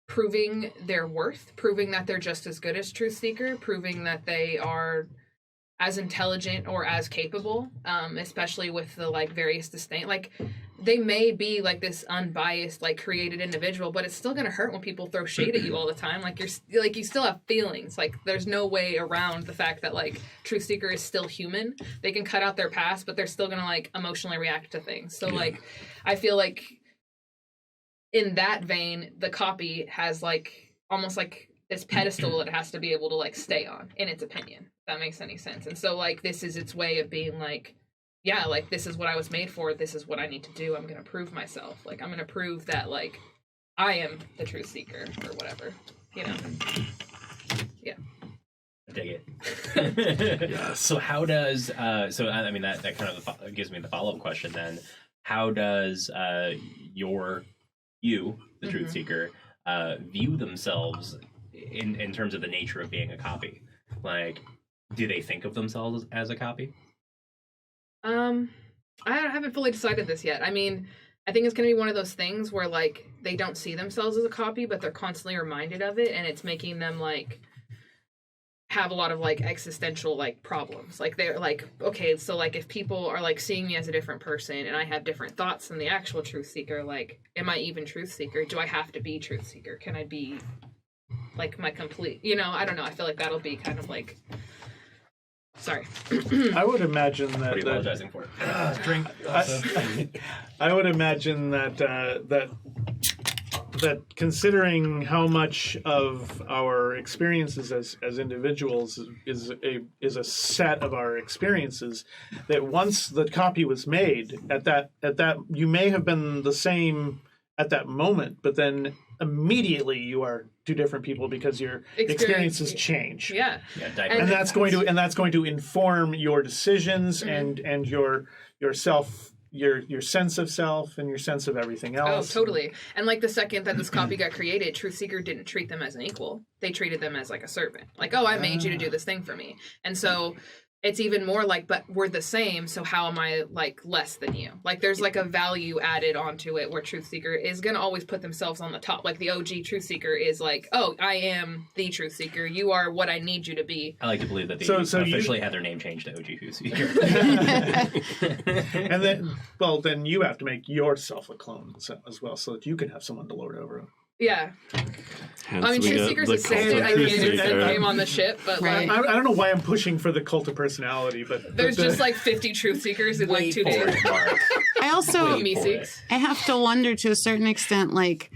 S5: proving their worth, proving that they're just as good as Truth Seeker, proving that they are as intelligent or as capable, especially with the, like, various disdain. Like, they may be, like, this unbiased, like, created individual, but it's still gonna hurt when people throw shade at you all the time. Like, you still have feelings. Like, there's no way around the fact that, like, Truth Seeker is still human. They can cut out their past, but they're still gonna, like, emotionally react to things. So, like, I feel like in that vein, the copy has, like, almost, like, this pedestal it has to be able to, like, stay on, in its opinion, if that makes any sense. And so, like, this is its way of being, like, yeah, like, this is what I was made for, this is what I need to do, I'm gonna prove myself. Like, I'm gonna prove that, like, I am the Truth Seeker, or whatever, you know? Yeah.
S1: I dig it.
S2: Yes.
S1: So how does I mean that kind of gives me the follow-up question then. How does the Truth Seeker, view themselves in terms of the nature of being a copy? Like, do they think of themselves as a copy?
S5: I haven't fully decided this yet. I mean, I think it's going to be one of those things where, like, they don't see themselves as a copy, but they're constantly reminded of it, and it's making them, like, have a lot of, like, existential, like, problems. Like, they're like, okay, so, like, if people are, like, seeing me as a different person and I have different thoughts than the actual Truth Seeker, like, am I even Truth Seeker? Do I have to be Truth Seeker? Can I be, like, my complete, you know, I don't know. I feel like that'll be kind of, like, Sorry.
S4: I would imagine that.
S1: What are you apologizing for?
S4: Drink. I would imagine that considering how much of our experiences as individuals is a set of our experiences, that once the copy was made, at that you may have been the same at that moment, but then immediately you are two different people because your experiences change.
S5: Yeah.
S4: And that's going to inform your decisions and your self, your sense of self and your sense of everything else.
S5: Oh, totally. And like the second that this copy got created, Truthseeker didn't treat them as an equal. They treated them as like a servant. Like, oh, I made you to do this thing for me. And so it's even more like, but we're the same, so how am I like less than you? Like there's like a value added onto it where Truthseeker is going to always put themselves on the top. Like the OG Truthseeker is like, oh, I am the Truthseeker. You are what I need you to be.
S1: I like to believe that they officially had their name changed to OG Truthseeker.
S4: And then you have to make yourself a clone as well, so that you can have someone to lord over him.
S5: Yeah.
S2: Hence
S5: I mean, Truthseeker's a standard name on the ship, but
S3: Right.
S5: like
S4: I don't know why I'm pushing for the cult of personality, but
S5: there's just like 50 Truthseekers in like 2
S1: Wait for
S5: days.
S1: it, Mark.
S3: I also
S5: Me seeks.
S3: I have to wonder to a certain extent, like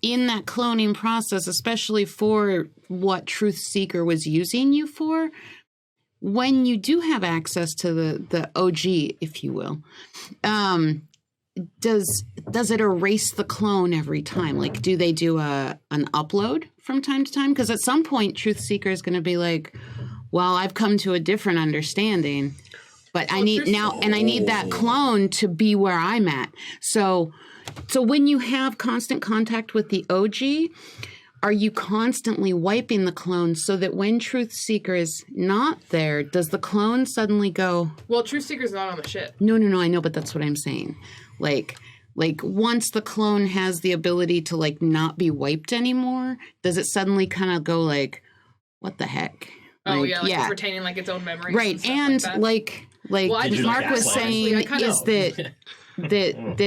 S3: in that cloning process, especially for what Truthseeker was using you for, when you do have access to the OG, if you will, does it erase the clone every time? Like, do they do an upload from time to time? Because at some point, Truthseeker is going to be like, well, I've come to a different understanding, but I need that clone to be where I'm at. So when you have constant contact with the OG, are you constantly wiping the clone so that when Truthseeker is not there, does the clone suddenly go,
S5: Well, Truthseeker's not on the ship.
S3: no, I know, but that's what I'm saying. Like once the clone has the ability to like not be wiped anymore, does it suddenly kind of go like, what the heck?
S5: Oh, yeah, like it's retaining like its own memories.
S3: Right. And
S5: that.
S3: like
S5: Well, I just-
S3: Mark was
S1: Honestly,
S3: saying
S5: I kinda
S3: is that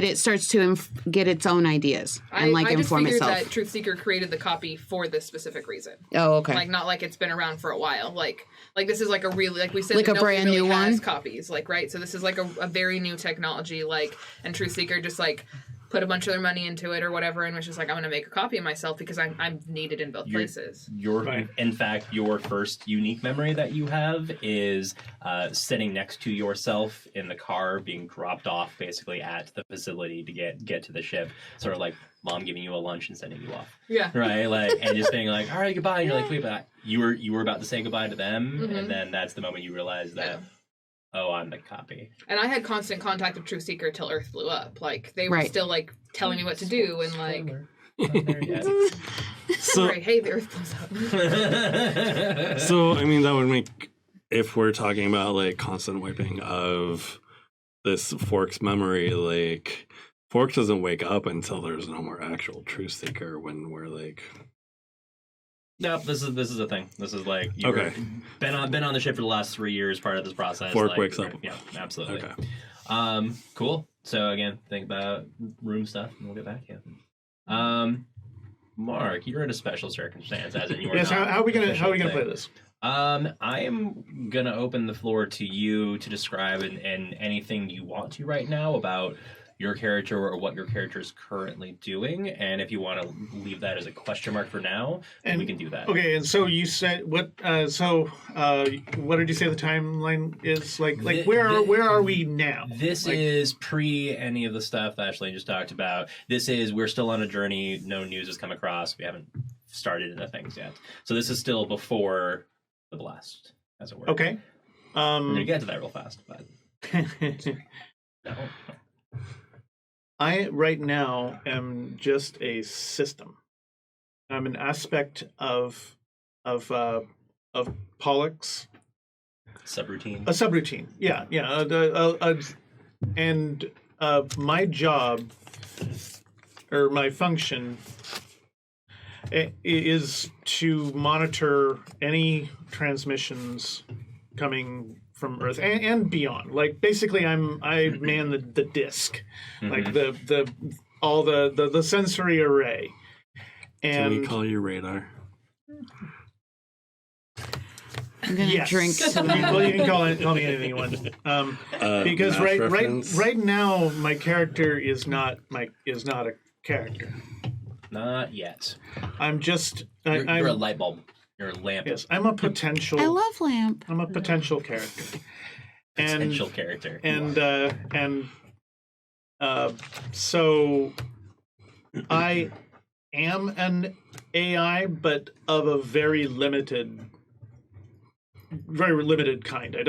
S3: it starts to get its own ideas and like
S5: I just
S3: inform
S5: figured
S3: itself.
S5: that Truthseeker created the copy for this specific reason.
S3: Oh, okay.
S5: Like not like it's been around for a while. Like this is like a really, like we said,
S3: Like
S5: that
S3: a
S5: nobody
S3: brand
S5: really
S3: new
S5: has
S3: one?
S5: copies. Like, right. So this is like a very new technology. Like, and Truthseeker just like put a bunch of their money into it or whatever, and was just like, I'm going to make a copy of myself because I'm needed in both places.
S1: In fact, your first unique memory that you have is sitting next to yourself in the car, being dropped off basically at the facility to get to the ship. Sort of like mom giving you a lunch and sending you off,
S5: Yeah.
S1: right? Like, and just being like, all right, goodbye. And you're like, wait, but you were about to say goodbye to them,
S5: Mhm.
S1: and then that's the moment you realize that.
S5: Yeah.
S1: Oh, I'm the copy.
S5: And I had constant contact with Truthseeker till Earth blew up. Like they were
S3: Right.
S5: still like telling me what to do and like,
S1: Not there yet.
S2: So,
S5: right, hey, the Earth blows up.
S2: so I mean, that would make, if we're talking about like constant wiping of this Fork's memory, like Fork doesn't wake up until there's no more actual Truthseeker when we're like.
S1: No, this is a thing. This is like
S2: Okay.
S1: been on the ship for the last 3 years. Part of this process.
S2: Fork
S1: like,
S2: wakes up.
S1: Yeah, absolutely.
S2: Okay.
S1: Cool. So again, think about room stuff, and we'll get back to you. Mark, you're in a special circumstance, as in you are.
S4: Yes.
S1: not
S4: How are we gonna
S1: official
S4: play
S1: thing.
S4: this?
S1: I am gonna open the floor to you to describe and anything you want to right now about your character or what your character is currently doing, and if you want to leave that as a question mark for now, then we can do that.
S4: Okay, and so you said what? What did you say the timeline is? Like where are we now?
S1: This is pre any of the stuff that Ashley just talked about. We're still on a journey. No news has come across. We haven't started into things yet. So this is still before the blast, as it were.
S4: Okay.
S1: We're gonna get to that real fast, but no.
S4: I right now am just a system. I'm an aspect of Pollux.
S1: Subroutine.
S4: A subroutine. Yeah. And my job or my function is to monitor any transmissions coming from Earth and beyond. Like basically, I man the disc, like the sensory array. And
S2: Can we call you radar?
S3: I'm gonna drink some.
S4: Well, you can call me anything you want. Because
S2: Mash reference?
S4: right now my character is not a character.
S1: Not yet.
S4: I'm just
S1: You're a light bulb. You're a lamp.
S4: Yes, I'm a potential.
S3: I love lamp.
S4: I'm a potential character.
S1: Potential character.
S4: So I am an AI, but of a very limited kind. I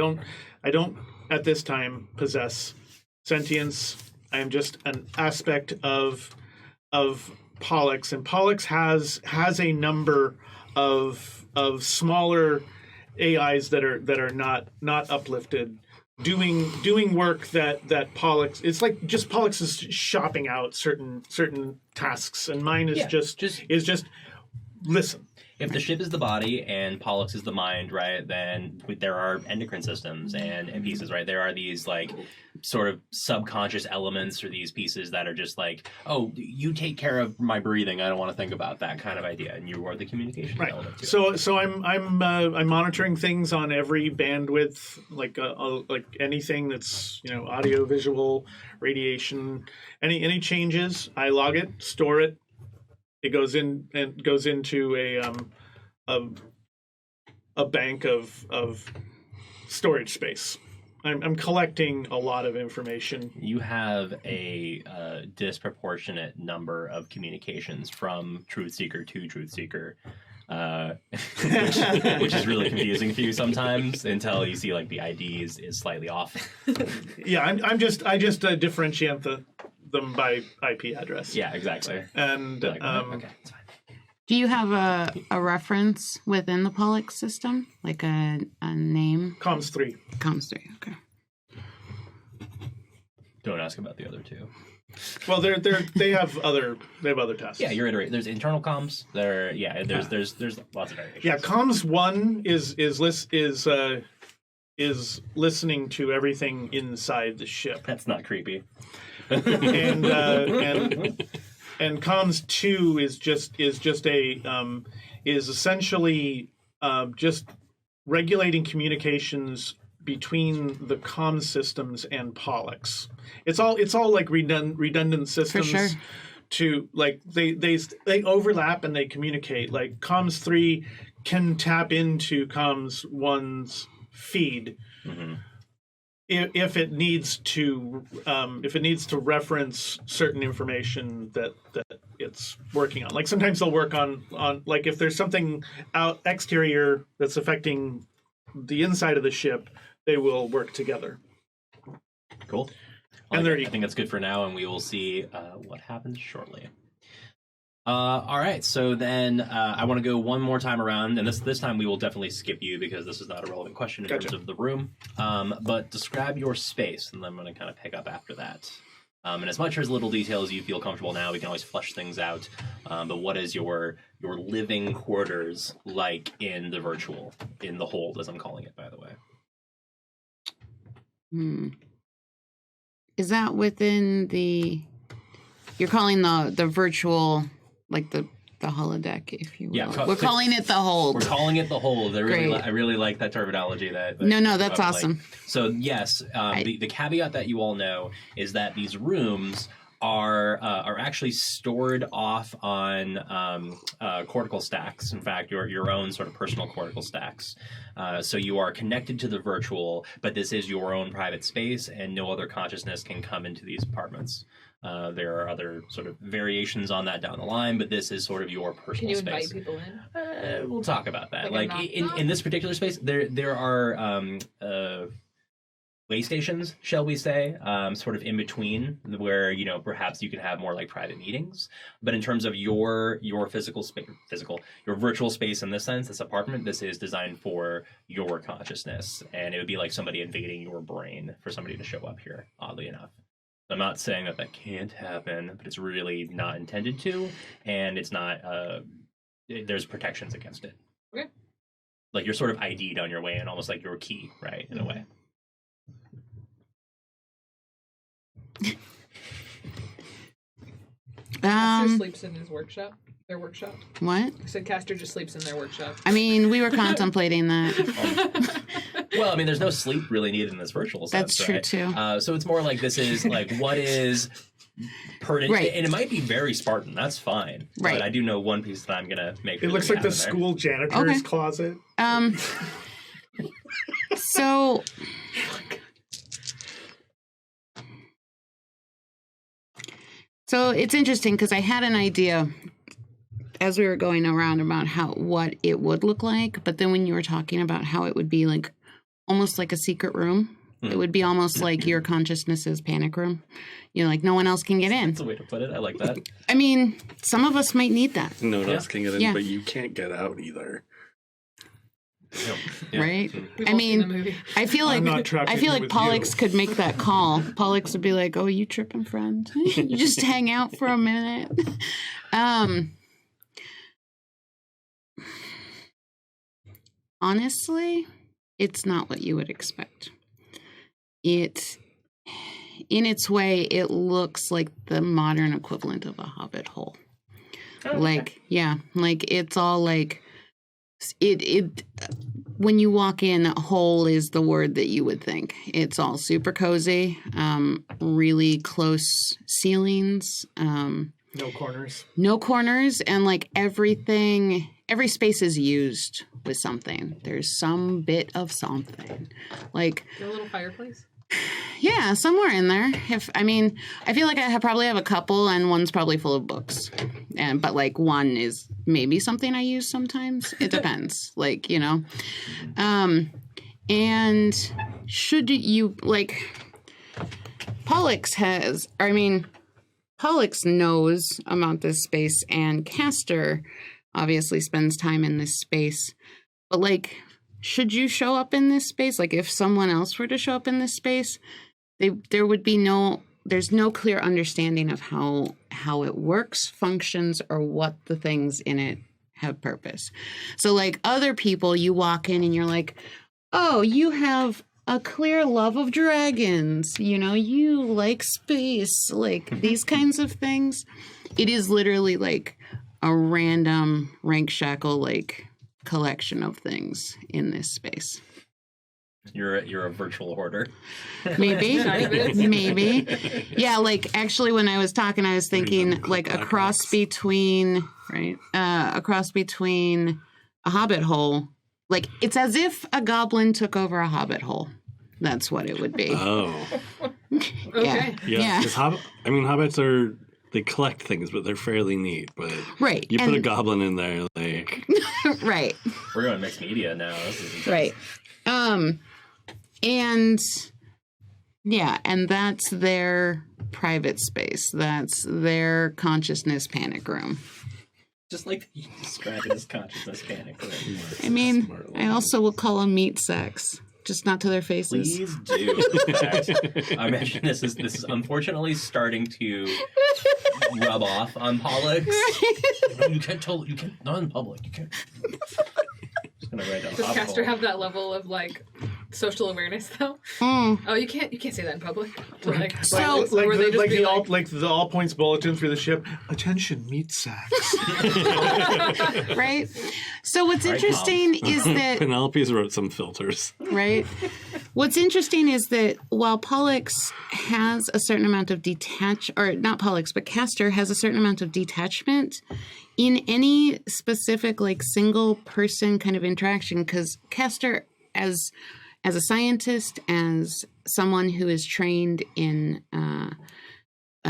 S4: don't at this time possess sentience. I am just an aspect of Pollux, and Pollux has a number of smaller AIs that are not uplifted, doing work that Pollux. It's like just Pollux is shopping out certain tasks, and mine is just listen.
S1: If the ship is the body and Pollux is the mind, right, then there are endocrine systems and pieces, right? There are these, like, sort of subconscious elements or these pieces that are just like, oh, you take care of my breathing. I don't want to think about that kind of idea. And you are the communication element to it.
S4: So I'm monitoring things on every bandwidth, like anything that's, audio, visual, radiation, any changes. I log it, store it. It goes into a bank of storage space. I'm collecting a lot of information.
S1: You have a disproportionate number of communications from Truth Seeker to Truth Seeker, which is really confusing for you sometimes until you see like the ID is slightly off.
S4: Yeah, I just differentiate them by IP address.
S1: Yeah, exactly.
S4: And
S1: Like, okay, it's fine.
S3: Do you have a reference within the Pollux system, like a name?
S4: Comms 3.
S3: Comms 3. Okay.
S1: Don't ask about the other two.
S4: Well, they have other tasks.
S1: Yeah, you're iterating. There's internal comms. There's lots of variations.
S4: Yeah, comms 1 is listening to everything inside the ship.
S1: That's not creepy.
S4: and comms 2 is essentially just regulating communications between the comm systems and Pollux. It's all like redundant systems.
S3: For sure.
S4: To like they overlap and they communicate. Like comms 3 can tap into comms 1's feed. Mm-hmm. If it needs to reference certain information that it's working on. Like sometimes they'll work on like if there's something out exterior that's affecting the inside of the ship, they will work together.
S1: Cool.
S4: And
S1: I think that's good for now, and we will see what happens shortly. All right, so then I want to go one more time around, and this time we will definitely skip you because this is not a relevant question in terms of the room. But describe your space, and then I'm going to kind of pick up after that. And as much or as little detail as you feel comfortable now, we can always flesh things out. But what is your living quarters like in the virtual, in the hold, as I'm calling it, by the way?
S3: Is that within the? You're calling the virtual. Like the holodeck, if you will.
S1: Yeah,
S3: we're calling it the hold.
S1: We're calling it the hold. I really like that terminology. No,
S3: that's awesome.
S1: So yes, the caveat that you all know is that these rooms are actually stored off on cortical stacks. In fact, your own sort of personal cortical stacks. So you are connected to the virtual, but this is your own private space, and no other consciousness can come into these apartments. There are other sort of variations on that down the line, but this is sort of your personal space. Can you invite
S5: people in?
S1: We'll talk about that. Like in this particular space, there are way stations, shall we say, sort of in between, where perhaps you can have more like private meetings. But in terms of your physical space, your virtual space in this sense, this apartment, this is designed for your consciousness, and it would be like somebody invading your brain for somebody to show up here. Oddly enough. I'm not saying that can't happen, but it's really not intended to, and it's not. There's protections against it.
S5: Okay.
S1: Like you're sort of ID'd on your way in, almost like your key, right? In a way.
S5: Master sleeps in his workshop. Their workshop.
S3: What?
S5: I said Castor just sleeps in their workshop.
S3: I mean, we were contemplating that.
S1: Well, I mean, there's no sleep really needed in this virtual sense.
S3: That's true,
S1: right?
S3: too.
S1: So it's more like this is like what is pertinent,
S3: Right.
S1: and it might be very Spartan. That's fine.
S3: Right.
S1: But I do know one piece that I'm gonna make.
S4: It looks like the school janitor's closet.
S3: So it's interesting because I had an idea as we were going around about what it would look like, but then when you were talking about how it would be like almost like a secret room, it would be almost like your consciousness's panic room. You know, like no one else can get in.
S1: That's a way to put it. I like that.
S3: I mean, some of us might need that.
S2: No one else can get in,
S3: Yeah.
S2: but you can't get out either.
S1: Yeah.
S3: Right?
S5: We've
S3: I
S5: all seen the
S3: mean,
S5: movie.
S3: I feel
S4: I'm not
S3: like
S4: tracking with
S3: Pollux
S4: you.
S3: could make that call. Pollux would be like, "Oh, you tripping, friend? You just hang out for a minute." Honestly, it's not what you would expect. It, in its way, it looks like the modern equivalent of a hobbit hole. Like, yeah, like it's all like it when you walk in, hole is the word that you would think. It's all super cozy, really close ceilings,
S4: No corners.
S3: no corners, and like every space is used with something. There's some bit of something. Like,
S5: A little fireplace.
S3: yeah, somewhere in there. I feel like I probably have a couple, and one's probably full of books, but like one is maybe something I use sometimes. It depends, like, you know. And should you like Pollux knows about this space, and Castor obviously spends time in this space, but like, should you show up in this space? Like, if someone else were to show up in this space, there's no clear understanding of how it works, functions, or what the things in it have purpose. So like other people, you walk in and you're like, oh, you have a clear love of dragons, you know, you like space, like these kinds of things. It is literally like a random rank shackle like collection of things in this space.
S1: You're a virtual hoarder.
S3: Maybe. Yeah, like actually when I was talking, I was thinking like a cross between a hobbit hole. Like it's as if a goblin took over a hobbit hole. That's what it would be.
S2: Oh.
S5: Okay.
S3: Yeah.
S2: Because hobbits they collect things, but they're fairly neat. But
S3: Right.
S2: you put a goblin in there, like
S3: Right.
S1: We're going mixed media now. This is intense.
S3: Right. And yeah, and that's their private space. That's their consciousness panic room.
S1: Just like you described it as consciousness panic. Right?
S3: I mean, I also will call them meat sacks, just not to their faces.
S1: Please do. I imagine this is unfortunately starting to rub off on Pollux. No, you can't not in public. You can't. Just gonna write down
S5: Does
S1: hobbit
S5: Castor
S1: hole.
S5: have that level of like social awareness though?
S3: Mm.
S5: Oh, you can't say that in public. Like,
S3: So-
S5: or they just be
S4: the all points bulletin through the ship. Attention, meat sacks.
S3: Right? So what's
S1: Right,
S3: interesting is that
S2: Penelope's wrote some filters.
S3: right? What's interesting is that while Pollux has a certain amount of not Pollux, but Castor has a certain amount of detachment in any specific like single person kind of interaction, because Castor as a scientist, as someone who is trained in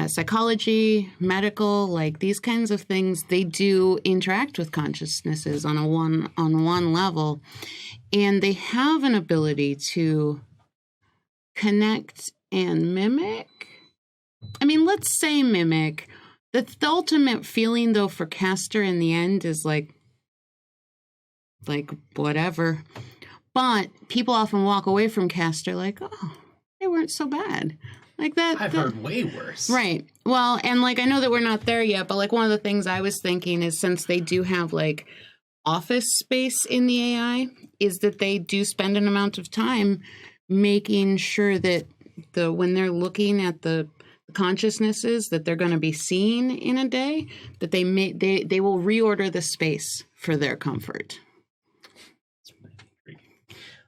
S3: psychology, medical, like these kinds of things, they do interact with consciousnesses on one level, and they have an ability to connect and mimic. I mean, let's say mimic. The ultimate feeling, though, for Castor in the end is like whatever. But people often walk away from Castor like, oh, they weren't so bad. Like that.
S1: I've heard way worse.
S3: Right. Well, and like I know that we're not there yet, but like one of the things I was thinking is, since they do have like office space in the AI, is that they do spend an amount of time making sure that when they're looking at the consciousnesses that they're going to be seen in a day, that they will reorder the space for their comfort.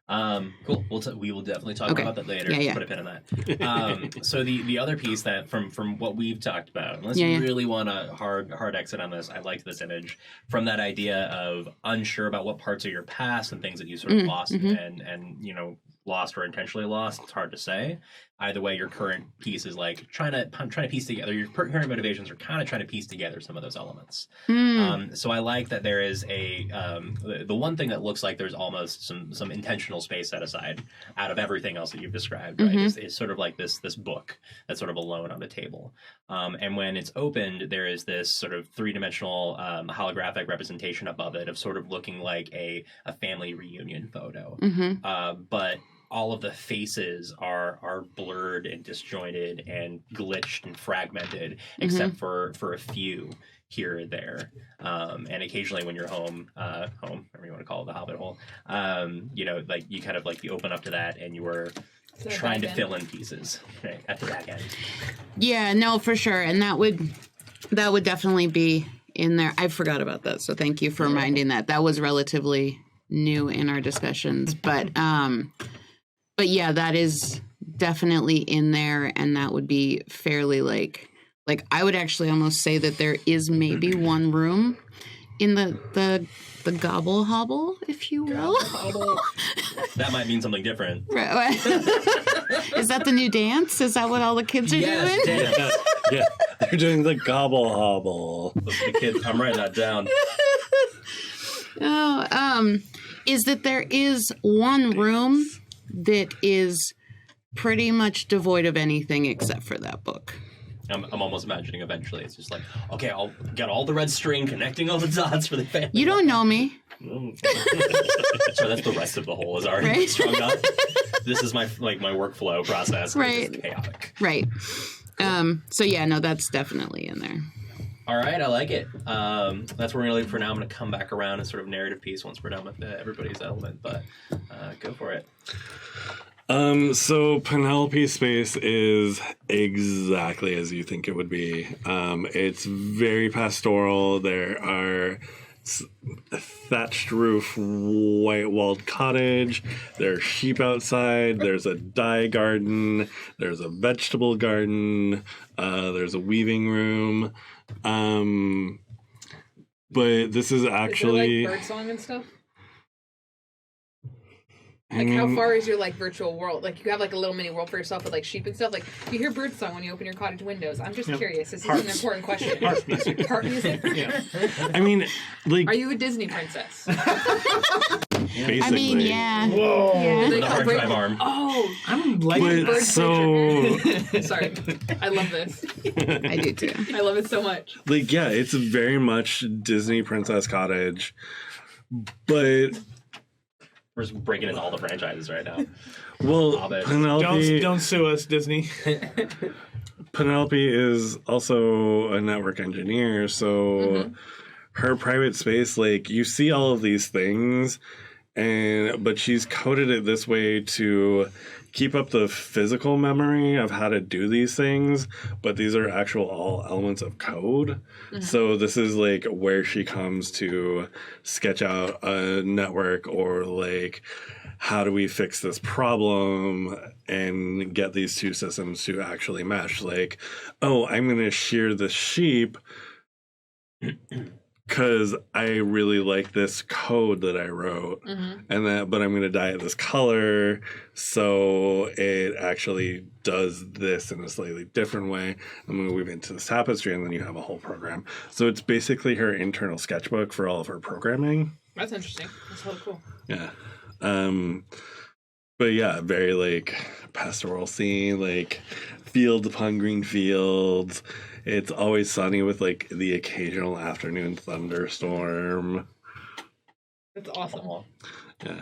S1: Cool. We will definitely talk
S3: Okay.
S1: about that later.
S3: Yeah.
S1: Put a pin on that. So the other piece that from what we've talked about, unless
S3: Yeah.
S1: you really want a hard exit on this, I liked this image from that idea of unsure about what parts of your past and things that you sort of lost and lost or intentionally lost. It's hard to say. Either way, your current piece is like trying to piece together. Your current motivations are kind of trying to piece together some of those elements. So I like that there is the one thing that looks like there's almost some intentional space set aside out of everything else that you've described. Right, is sort of like this book that's sort of alone on the table. And when it's opened, there is this sort of three-dimensional holographic representation above it of sort of looking like a family reunion photo, but all of the faces are blurred and disjointed and glitched and fragmented, except for a few here or there. And occasionally when you're home, whatever you want to call it, the hobbit hole, like you kind of like you open up to that and you were trying to fill in pieces right, at the back end.
S3: Yeah, no, for sure. And that would definitely be in there. I forgot about that. So thank you for reminding that. That was relatively new in our discussions, but yeah, that is definitely in there, and that would be fairly like I would actually almost say that there is maybe one room in the gobble hobble, if you will.
S1: That might mean something different.
S3: Right. Is that the new dance? Is that what all the kids are doing?
S1: Dance.
S2: Yeah, they're doing the gobble hobble.
S1: The kids, I'm writing that down.
S3: Is that there is one room that is pretty much devoid of anything except for that book.
S1: I'm almost imagining eventually it's just like, okay, I'll get all the red string connecting all the dots for the family.
S3: You don't know me.
S1: So that's the rest of the whole is already
S3: Right.
S1: strung up. This is my workflow process.
S3: Right.
S1: It's chaotic.
S3: Right. So yeah, no, that's definitely in there.
S1: All right, I like it. That's where we're gonna leave it for now. I'm gonna come back around and sort of narrative piece once we're done with everybody's element, but go for it.
S2: So Penelope's space is exactly as you think it would be. It's very pastoral. There are a thatched roof, white walled cottage. There's sheep outside. There's a dye garden. There's a vegetable garden. There's a weaving room. But this is actually
S5: Is there, like, birdsong and stuff? Like, how far is your, like, virtual world? Like, you have, like, a little mini world for yourself with, like, sheep and stuff. Like, you hear birdsong when you open your cottage windows. I'm just curious. This is an important question.
S4: Harp music.
S5: Harp music?
S4: Yeah.
S2: I mean, like,
S5: Are you a Disney princess?
S2: basically.
S3: I mean, yeah.
S4: Whoa.
S3: Yeah.
S1: With a hard drive arm.
S5: Oh,
S4: I'm like
S2: But
S5: bird
S2: so,
S5: sorry. I love this.
S3: I do too.
S5: I love it so much.
S2: like, yeah, it's very much Disney Princess Cottage, but
S1: We're just breaking in all the franchises right now.
S2: well,
S1: Hobbit.
S2: Penelope.
S4: don't sue us, Disney.
S2: Penelope is also a network engineer, so her private space, like, you see all of these things, but she's coded it this way to keep up the physical memory of how to do these things, but these are actual all elements of code. So this is like where she comes to sketch out a network, or like, how do we fix this problem and get these two systems to actually mesh? Like, oh, I'm going to shear the sheep because I really like this code that I wrote, but I'm going to dye it this color so it actually does this in a slightly different way. I'm going to weave into this tapestry, and then you have a whole program. So it's basically her internal sketchbook for all of her programming.
S5: That's interesting. That's really cool.
S2: Yeah. But yeah, very like pastoral scene, like fields upon green fields. It's always sunny with like the occasional afternoon thunderstorm.
S5: That's awesome.
S2: Yeah.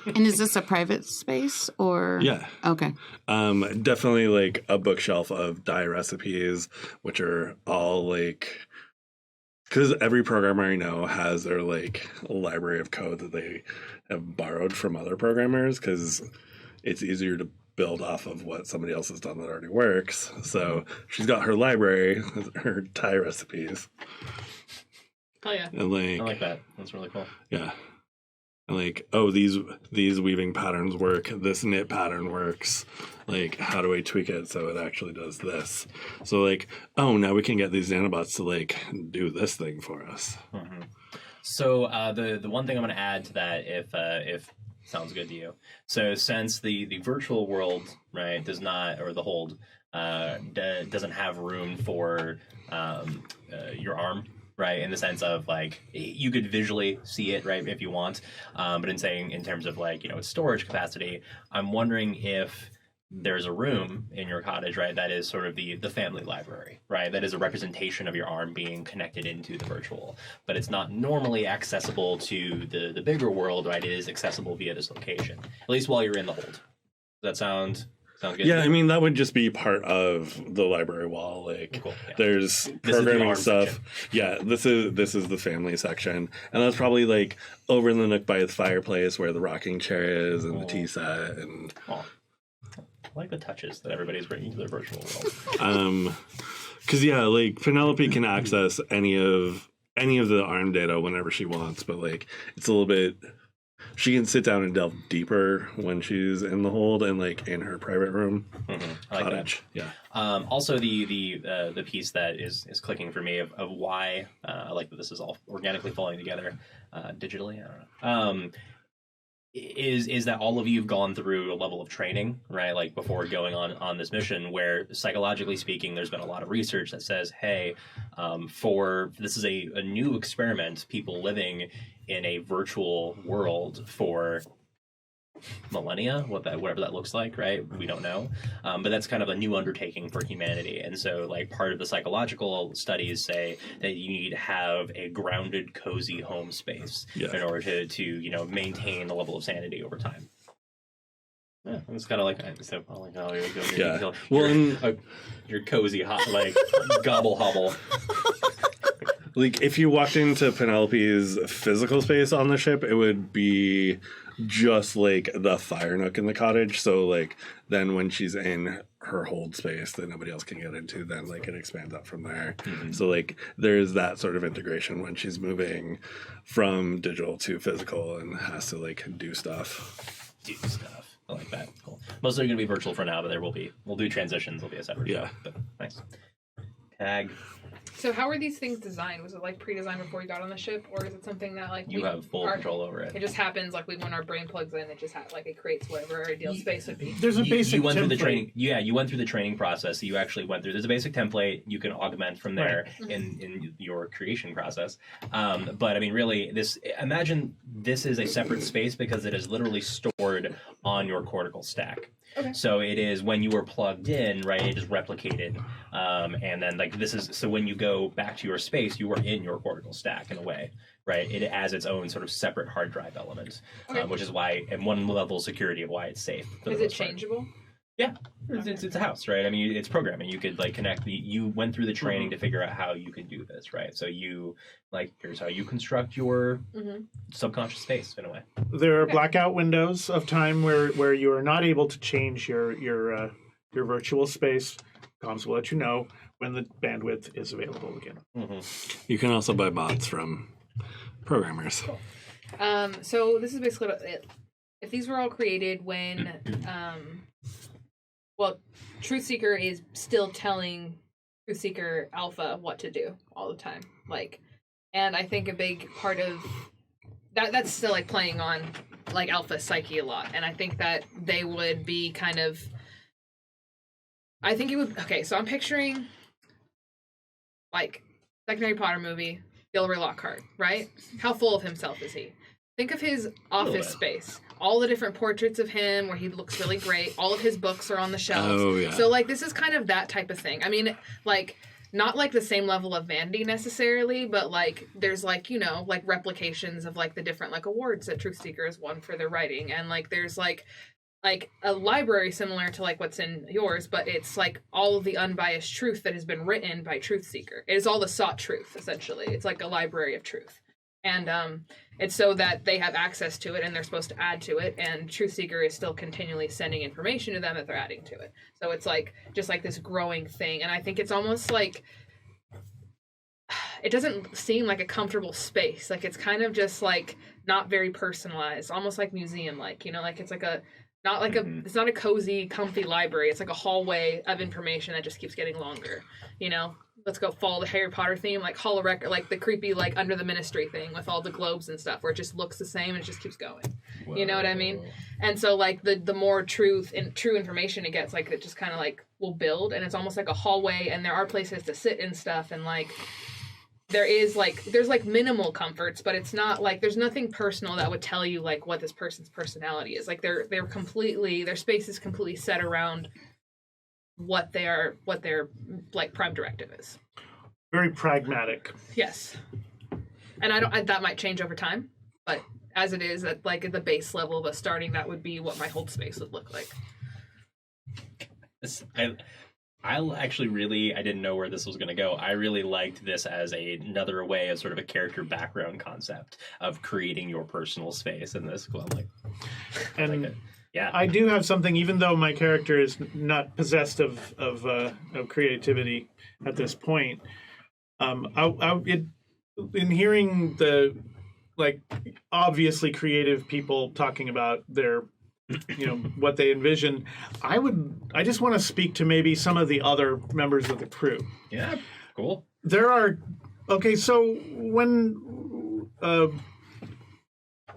S3: And is this a private space or?
S2: Yeah.
S3: Okay.
S2: Definitely like a bookshelf of dye recipes, which are all like, because every programmer I know has their like library of code that they have borrowed from other programmers, because it's easier to build off of what somebody else has done that already works. So she's got her library, her Thai recipes.
S5: Oh yeah.
S2: And like,
S1: I like that. That's really cool.
S2: yeah. And like, oh, these weaving patterns work. This knit pattern works. Like, how do I tweak it so it actually does this? So like, oh, now we can get these nanobots to like do this thing for us.
S1: Mm-hmm. So the one thing I'm going to add to that, if sounds good to you. So since the virtual world, right, does not, or the hold doesn't have room for your arm. Right, in the sense of like you could visually see it, right, if you want, but in terms of like storage capacity, I'm wondering if there's a room in your cottage, right, that is sort of the family library, right, that is a representation of your arm being connected into the virtual, but it's not normally accessible to the bigger world, right? It is accessible via this location, at least while you're in the hold. Does that sound good?
S2: Yeah, I mean that would just be part of the library wall. Like,
S1: cool. Yeah.
S2: There's programming stuff. Section. Yeah, this is the family section, and that's probably like over in the nook by the fireplace where the rocking chair is and the tea set and.
S1: I like the touches that everybody's bringing to their virtual world.
S2: Because yeah, like Penelope can access any of the arm data whenever she wants, but like it's a little bit. She can sit down and delve deeper when she's in the hold and like in her private room.
S1: Mm-hmm. I like
S2: cottage.
S1: That.
S2: Yeah.
S1: Also, the piece that is clicking for me of why I like that this is all organically falling together digitally. I don't know. Is that all of you've gone through a level of training, right? Like before going on this mission, where psychologically speaking, there's been a lot of research that says, hey, this is a new experiment, people living in a virtual world for millennia, whatever that looks like, right? We don't know, but that's kind of a new undertaking for humanity. And so like part of the psychological studies say that you need to have a grounded, cozy home space in order to maintain the level of sanity over time. Yeah, it's kind of like your cozy hot like gobble hobble.
S2: Like if you walked into Penelope's physical space on the ship, it would be just like the fire nook in the cottage. So like then when she's in her hold space that nobody else can get into, then like it expands up from there. Mm-hmm. So like there's that sort of integration when she's moving from digital to physical and has to like do stuff.
S1: I like that. Cool. Mostly going to be virtual for now, but we'll do transitions. There'll be a separate show. But nice. Tag.
S5: So how were these things designed? Was it like pre-designed before you got on the ship, or is it something that like
S1: you have full control over it?
S5: It just happens like when our brain plugs in, it just it creates whatever our ideal space would be.
S4: There's a basic.
S1: You went
S4: template.
S1: through the training. Yeah, you went through the training process. So you actually went through. There's a basic template. You can augment from there in your creation process. But I mean, really, imagine this is a separate space because it is literally stored on your cortical stack.
S5: Okay.
S1: So it is when you were plugged in, right? It is replicated, and then like this is so when you go back to your space, you are in your cortical stack in a way, right? It has its own sort of separate hard drive element, which is why, and one level of security of why it's safe.
S5: Is it changeable?
S1: Yeah, it's a house, right? I mean, it's programming. You could like connect. You went through the training to figure out how you could do this, right? So you here's how you construct your subconscious space in a way.
S4: There are blackout windows of time where you are not able to change your virtual space. Comms will let you know when the bandwidth is available again.
S1: Mm-hmm.
S2: You can also buy bots from programmers.
S5: Cool. So this is basically about it. If these were all created when Truthseeker is still telling Truthseeker Alpha what to do all the time. Like, and I think a big part of that's still like playing on like Alpha's psyche a lot. And I think that they would be kind of, I think it would, okay, so I'm picturing like second Harry Potter movie, Gilderoy Lockhart, right? How full of himself is he? Think of his office space. All the different portraits of him where he looks really great. All of his books are on the shelves.
S2: Oh, yeah.
S5: So, like, this is kind of that type of thing. I mean, like, not, like, the same level of vanity necessarily, but, like, there's, like, like, replications of, like, the different, like, awards that Truthseeker has won for their writing. And, like, there's, like a library similar to, like, what's in yours, but it's, like, all of the unbiased truth that has been written by Truthseeker. It is all the sought truth, essentially. It's, like, a library of truth. And it's so that they have access to it and they're supposed to add to it, and Truth Seeker is still continually sending information to them that they're adding to it. So it's like just like this growing thing. And I think it's almost like it doesn't seem like a comfortable space. Like it's kind of just like not very personalized, almost like museum like, you know, like it's like a not like it's not a cozy, comfy library. It's like a hallway of information that just keeps getting longer, you know? Let's go follow the Harry Potter theme, like Holorec, or like the creepy, like Under the Ministry thing with all the globes and stuff, where it just looks the same and it just keeps going. Whoa. You know what I mean? And so, like the more true information it gets, like it just kind of like will build, and it's almost like a hallway, and there are places to sit and stuff, and like there's like minimal comforts, but it's not like there's nothing personal that would tell you like what this person's personality is. Like their space is completely set around what their like prime directive is.
S4: Very pragmatic.
S5: Yes. And that might change over time, but as it is at like at the base level of us starting, that would be what my hold space would look like.
S1: I didn't know where this was going to go. I really liked this as another way of sort of a character background concept of creating your personal space in this. I'm like,
S4: and
S1: yeah,
S4: I do have something, even though my character is not possessed of creativity at this point. In hearing the like obviously creative people talking about their, you know, what they envision, I just want to speak to maybe some of the other members of the crew.
S1: Yeah, cool.
S4: So when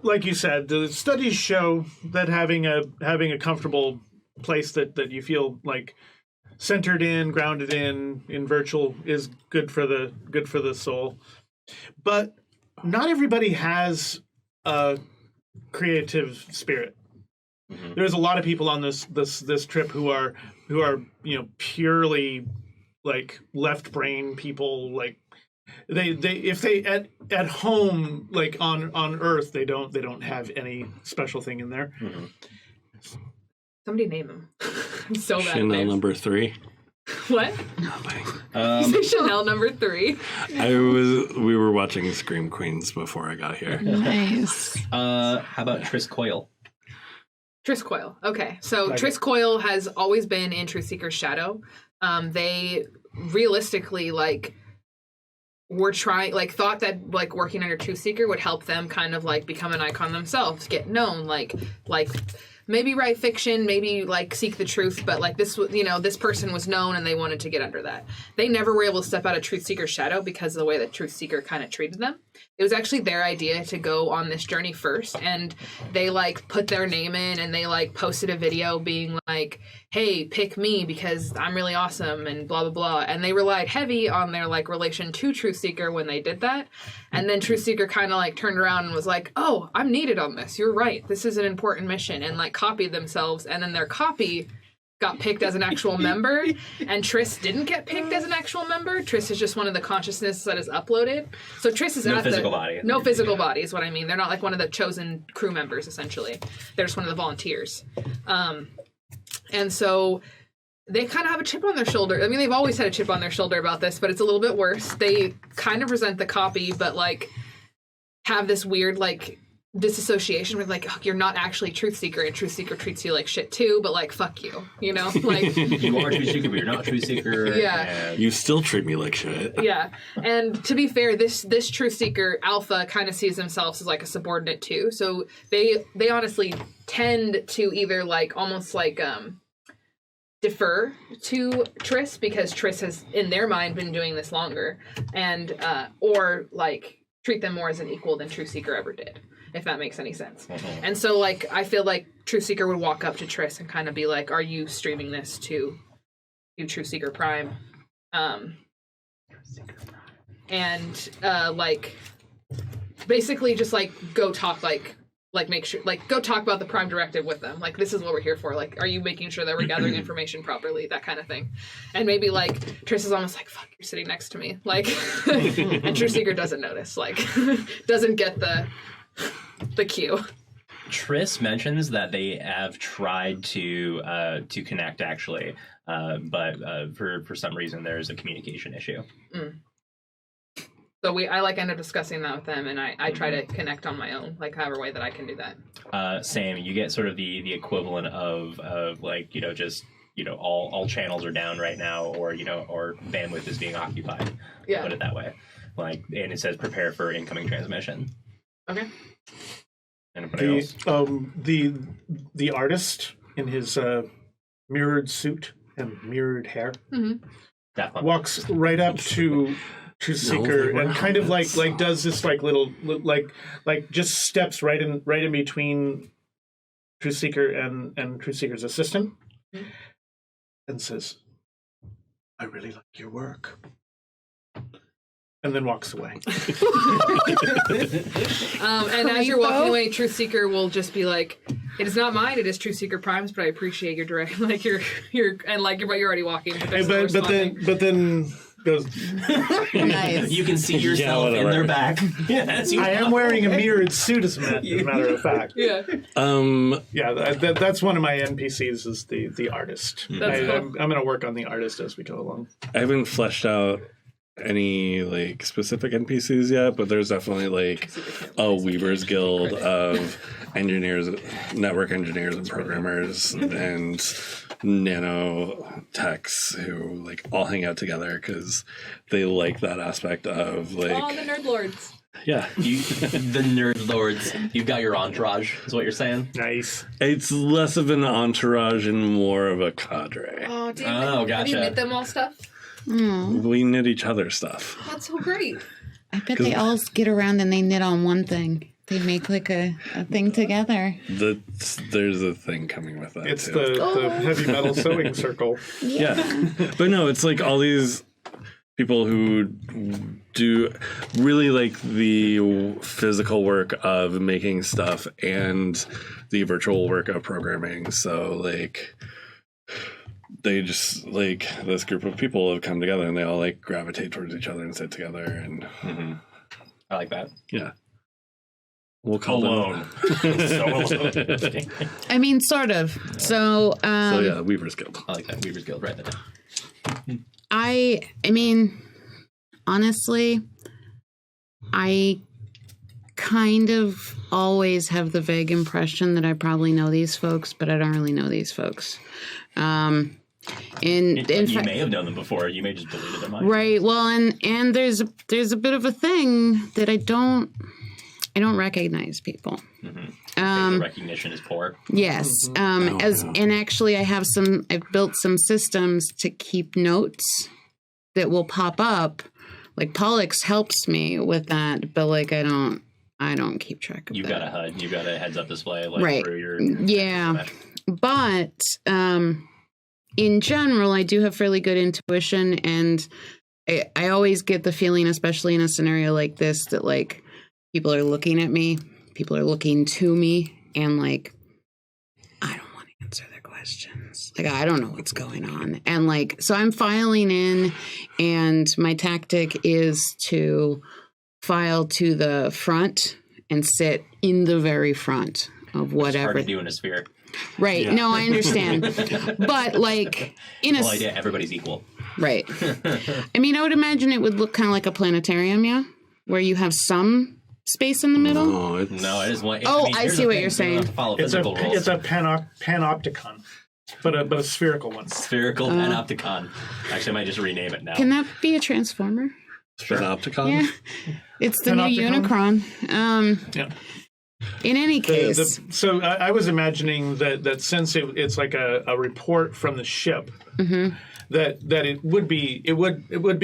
S4: like you said, the studies show that having a comfortable place that you feel like centered in, grounded in virtual is good for the soul. But not everybody has a creative spirit. Mm-hmm. There's a lot of people on this trip who are you know purely like left brain people. Like they if they at home like on Earth they don't have any special thing in there.
S1: Mm-hmm.
S5: Somebody name him. I'm so bad.
S2: Chanel number 3.
S5: What?
S2: Nothing.
S5: You say Chanel number 3.
S2: We were watching Scream Queens before I got here.
S3: Nice.
S1: How about Triss Coyle?
S5: Triss Coyle. Okay. So Triss Coyle has always been in Truth Seeker's shadow. They realistically thought that like working under Truth Seeker would help them kind of like become an icon themselves, get known, like maybe write fiction, maybe like seek the truth, but like this was, you know, this person was known and they wanted to get under that. They never were able to step out of Truth Seeker's shadow because of the way that Truth Seeker kind of treated them. It was actually their idea to go on this journey first, and they like put their name in and they like posted a video being like, hey, pick me because I'm really awesome and blah, blah, blah. And they relied heavy on their like relation to Truth Seeker when they did that. And then Truth Seeker kind of like turned around and was like, oh, I'm needed on this. You're right. This is an important mission, and like copied themselves. And then their copy got picked as an actual member, and Triss didn't get picked as an actual member. Triss is just one of the consciousness that is uploaded. So Triss is
S1: no physical body.
S5: No physical body is what I mean. They're not like one of the chosen crew members, essentially. They're just one of the volunteers. And so they kind of have a chip on their shoulder. I mean, they've always had a chip on their shoulder about this, but it's a little bit worse. They kind of resent the copy, but like have this weird like disassociation with like, oh, you're not actually Truth Seeker, and Truth Seeker treats you like shit too, but like fuck you, you know, like
S1: you are Truth Seeker but you're not Truth Seeker.
S5: Yeah,
S2: you still treat me like shit.
S5: Yeah. And to be fair, this Truth Seeker alpha kind of sees themselves as like a subordinate too, so they honestly tend to either like almost like defer to Triss because Triss has in their mind been doing this longer, and or like treat them more as an equal than Truth Seeker ever did, if that makes any sense. Mm-hmm. And so, like, I feel like Truth Seeker would walk up to Triss and kind of be like, are you streaming this to Truth Seeker Prime? And, like, basically just, like, go talk, like, make sure, like, go talk about the Prime Directive with them. Like, this is what we're here for. Like, are you making sure that we're gathering information properly? That kind of thing. And maybe, like, Triss is almost like, fuck, you're sitting next to me. Like, and Truth Seeker doesn't notice. Like, doesn't get the cue.
S1: Triss mentions that they have tried to connect actually, but for some reason there's a communication issue.
S5: So I end up discussing that with them, and I try to connect on my own, like however way that I can do that.
S1: Same. You get sort of the equivalent of like, just, all channels are down right now, or bandwidth is being occupied.
S5: Yeah.
S1: Put it that way. Like, and it says prepare for incoming transmission.
S5: Okay.
S1: Anybody else?
S4: The artist in his mirrored suit and mirrored hair
S1: That one.
S4: walks right up to Seeker and kind of like does this like little like just steps right in between True Seeker and True Seeker's assistant and says, "I really like your work." And then walks away.
S5: And as you're walking away, Truth Seeker will just be like, "It is not mine. It is Truth Seeker Prime's, but I appreciate your direct, like your and like but you're already walking."
S4: But then goes.
S3: Nice.
S1: You can see yourself in their back. Yes,
S4: I am wearing a mirrored suit, as a matter of fact.
S5: Yeah.
S4: Yeah, that's one of my NPCs is the artist.
S5: That's cool.
S4: I'm going to work on the artist as we go along.
S2: I haven't fleshed out any like specific NPCs yet, but there's definitely like a Weaver's Guild of engineers, network engineers and programmers and nano techs who like all hang out together because they like that aspect of like
S5: The Nerd Lords.
S2: yeah.
S1: the nerd lords. You've got your entourage, is what you're saying?
S4: Nice.
S2: It's less of an entourage and more of a cadre.
S5: Oh, dude.
S1: Oh,
S5: Have you
S1: gotcha.
S5: knit them all stuff?
S2: We knit each other stuff.
S5: That's so great.
S3: I bet they all get around and they knit on one thing. They make like a thing together.
S2: There's a thing coming with that.
S4: It's
S2: too.
S4: the heavy metal sewing circle.
S2: Yeah. But no, it's like all these people who do really like the physical work of making stuff and the virtual work of programming. So like they just like this group of people have come together and they all like gravitate towards each other and sit together and
S1: I like that.
S2: yeah. We'll call
S1: Alone. So alone.
S3: I mean, sort of. So,
S2: So yeah, Weaver's Guild.
S1: I like that. Weaver's Guild. Write that down.
S3: I mean, honestly, I kind of always have the vague impression that I probably know these folks, but I don't really know these folks. In
S1: You
S3: fact,
S1: may have known them before. You may just deleted their mind.
S3: right. Well, and there's a bit of a thing that I don't recognize people.
S1: The recognition is poor.
S3: Yes. And actually I've built some systems to keep notes that will pop up. Like Pollux helps me with that, but like I don't keep track of
S1: You've
S3: that.
S1: got a HUD. You've got a heads up display like
S3: Right.
S1: through your
S3: Yeah. But in general, I do have fairly good intuition, and I always get the feeling, especially in a scenario like this, that like people are looking at me, people are looking to me, and like I don't want to answer their questions. Like I don't know what's going on, and like so I'm filing in, and my tactic is to file to the front and sit in the very front of
S1: It's
S3: whatever.
S1: hard to do in a sphere.
S3: Right.
S2: Yeah.
S3: No, I understand. But like in a
S1: Whole idea, everybody's equal.
S3: right. I mean, I would imagine it would look kind of like a planetarium, yeah, where you have some space in the middle.
S2: No, it's
S1: No, it is one.
S3: I
S1: here's
S3: see
S1: the
S3: what
S1: thing,
S3: you're saying.
S1: You don't have to follow
S4: It's
S1: physical rules.
S4: a panopticon, but a spherical one.
S1: Spherical panopticon. Actually, I might just rename it now.
S3: Can that be a transformer?
S2: Panopticon.
S3: Yeah. It's the new
S4: Panopticon?
S3: Unicron.
S4: Yeah.
S3: In any case.
S4: So I was imagining that since it's like a report from the ship, that it would be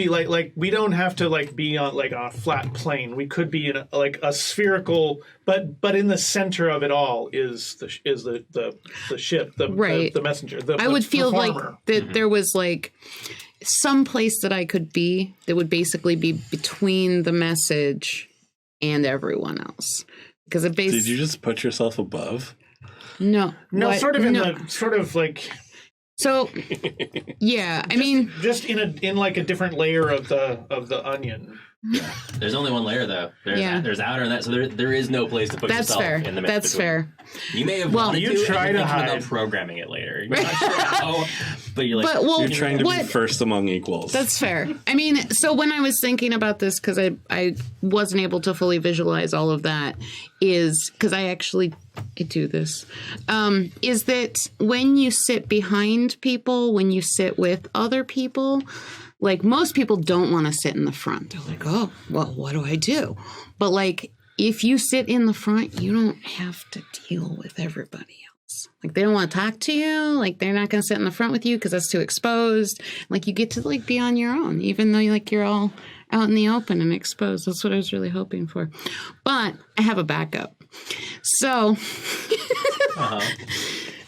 S4: like we don't have to like be on like a flat plane. We could be in a spherical, but in the center of it all is the ship,
S3: Right.
S4: the messenger.
S3: I would feel
S4: performer.
S3: like that there was like some place that I could be that would basically be between the message and everyone else. Because it basically
S2: Did you just put yourself above?
S3: no what?
S4: sort of in
S3: No.
S4: the sort of like
S3: So yeah, I mean
S4: just in like a different layer of the onion.
S1: There's only one layer though. There's outer and that, so there is no place to put
S3: That's
S1: yourself
S3: fair.
S1: in the
S3: That's
S1: between.
S3: fair.
S1: You may have
S3: Well,
S1: wanted
S4: you
S1: to,
S4: try
S1: and
S4: to
S1: you're thinking
S4: hide.
S1: about programming it later. You're not sure how, but you're like,
S3: But, well,
S2: You're trying to be
S3: what-
S2: first among equals.
S3: That's fair. I mean, so when I was thinking about this, because I wasn't able to fully visualize all of that, is because I do this, is that when you sit behind people, when you sit with other people, like most people don't want to sit in the front. They're like, oh, well, what do I do? But like, if you sit in the front, you don't have to deal with everybody else. Like they don't want to talk to you. Like they're not going to sit in the front with you because that's too exposed. Like you get to like be on your own, even though you're all out in the open and exposed. That's what I was really hoping for. But I have a backup. So,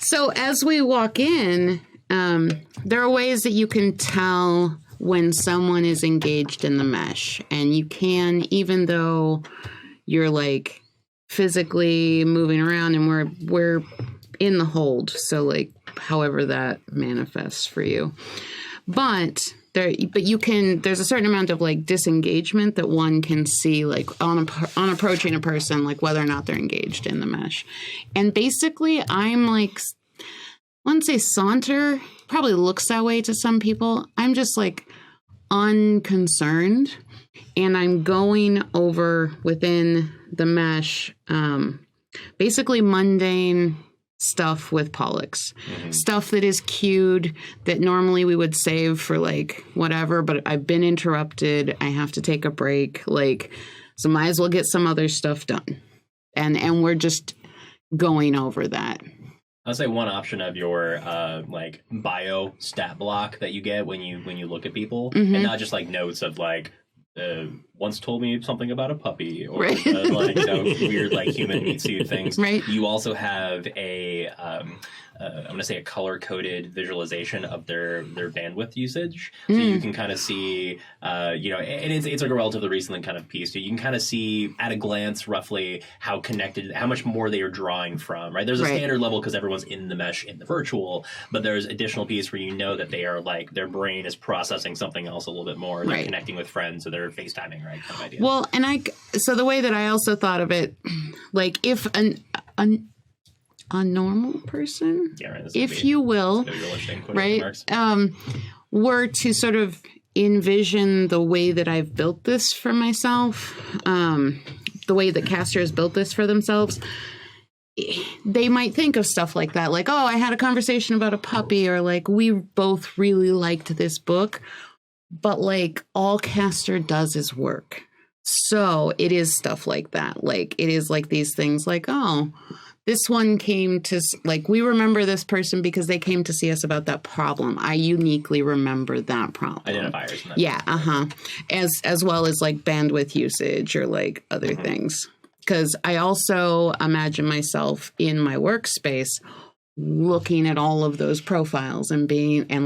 S3: so as we walk in, there are ways that you can tell when someone is engaged in the mesh, and you can, even though you're like physically moving around and we're in the hold. So like however that manifests for you, but you can, there's a certain amount of like disengagement that one can see like on approaching a person, like whether or not they're engaged in the mesh. And basically I'm like, I wouldn't say saunter, probably looks that way to some people. I'm just like unconcerned, and I'm going over within the mesh, basically mundane stuff with Pollux. Stuff that is queued that normally we would save for like whatever, but I've been interrupted. I have to take a break. Like, so might as well get some other stuff done. And we're just going over that.
S1: I'll say one option of your like bio stat block that you get when you look at people, and not just like notes of like once told me something about a puppy or
S3: Right.
S1: like weird like human meat suit things.
S3: Right.
S1: You also have a I'm going to say a color-coded visualization of their bandwidth usage. So you can kind of see, and it's like a relatively recently kind of piece. So you can kind of see at a glance roughly how much more they are drawing from, right? There's a standard level because everyone's in the mesh in the virtual, but there's additional piece where you know that they are like, their brain is processing something else a little bit more. They're connecting with friends, so they're FaceTiming, right? Kind of idea.
S3: Well, and so the way that I also thought of it, like if a normal person, if you will, right, were to sort of envision the way that I've built this for myself, the way that casters built this for themselves, they might think of stuff like that, like, oh, I had a conversation about a puppy, or like, we both really liked this book, but like all caster does is work. So it is stuff like that. Like it is like these things like, oh, this one came to, like, we remember this person because they came to see us about that problem. I uniquely remember that problem.
S1: Identifiers. And that.
S3: Yeah, as well as, like, bandwidth usage or, like, other things. Because I also imagine myself in my workspace looking at all of those profiles and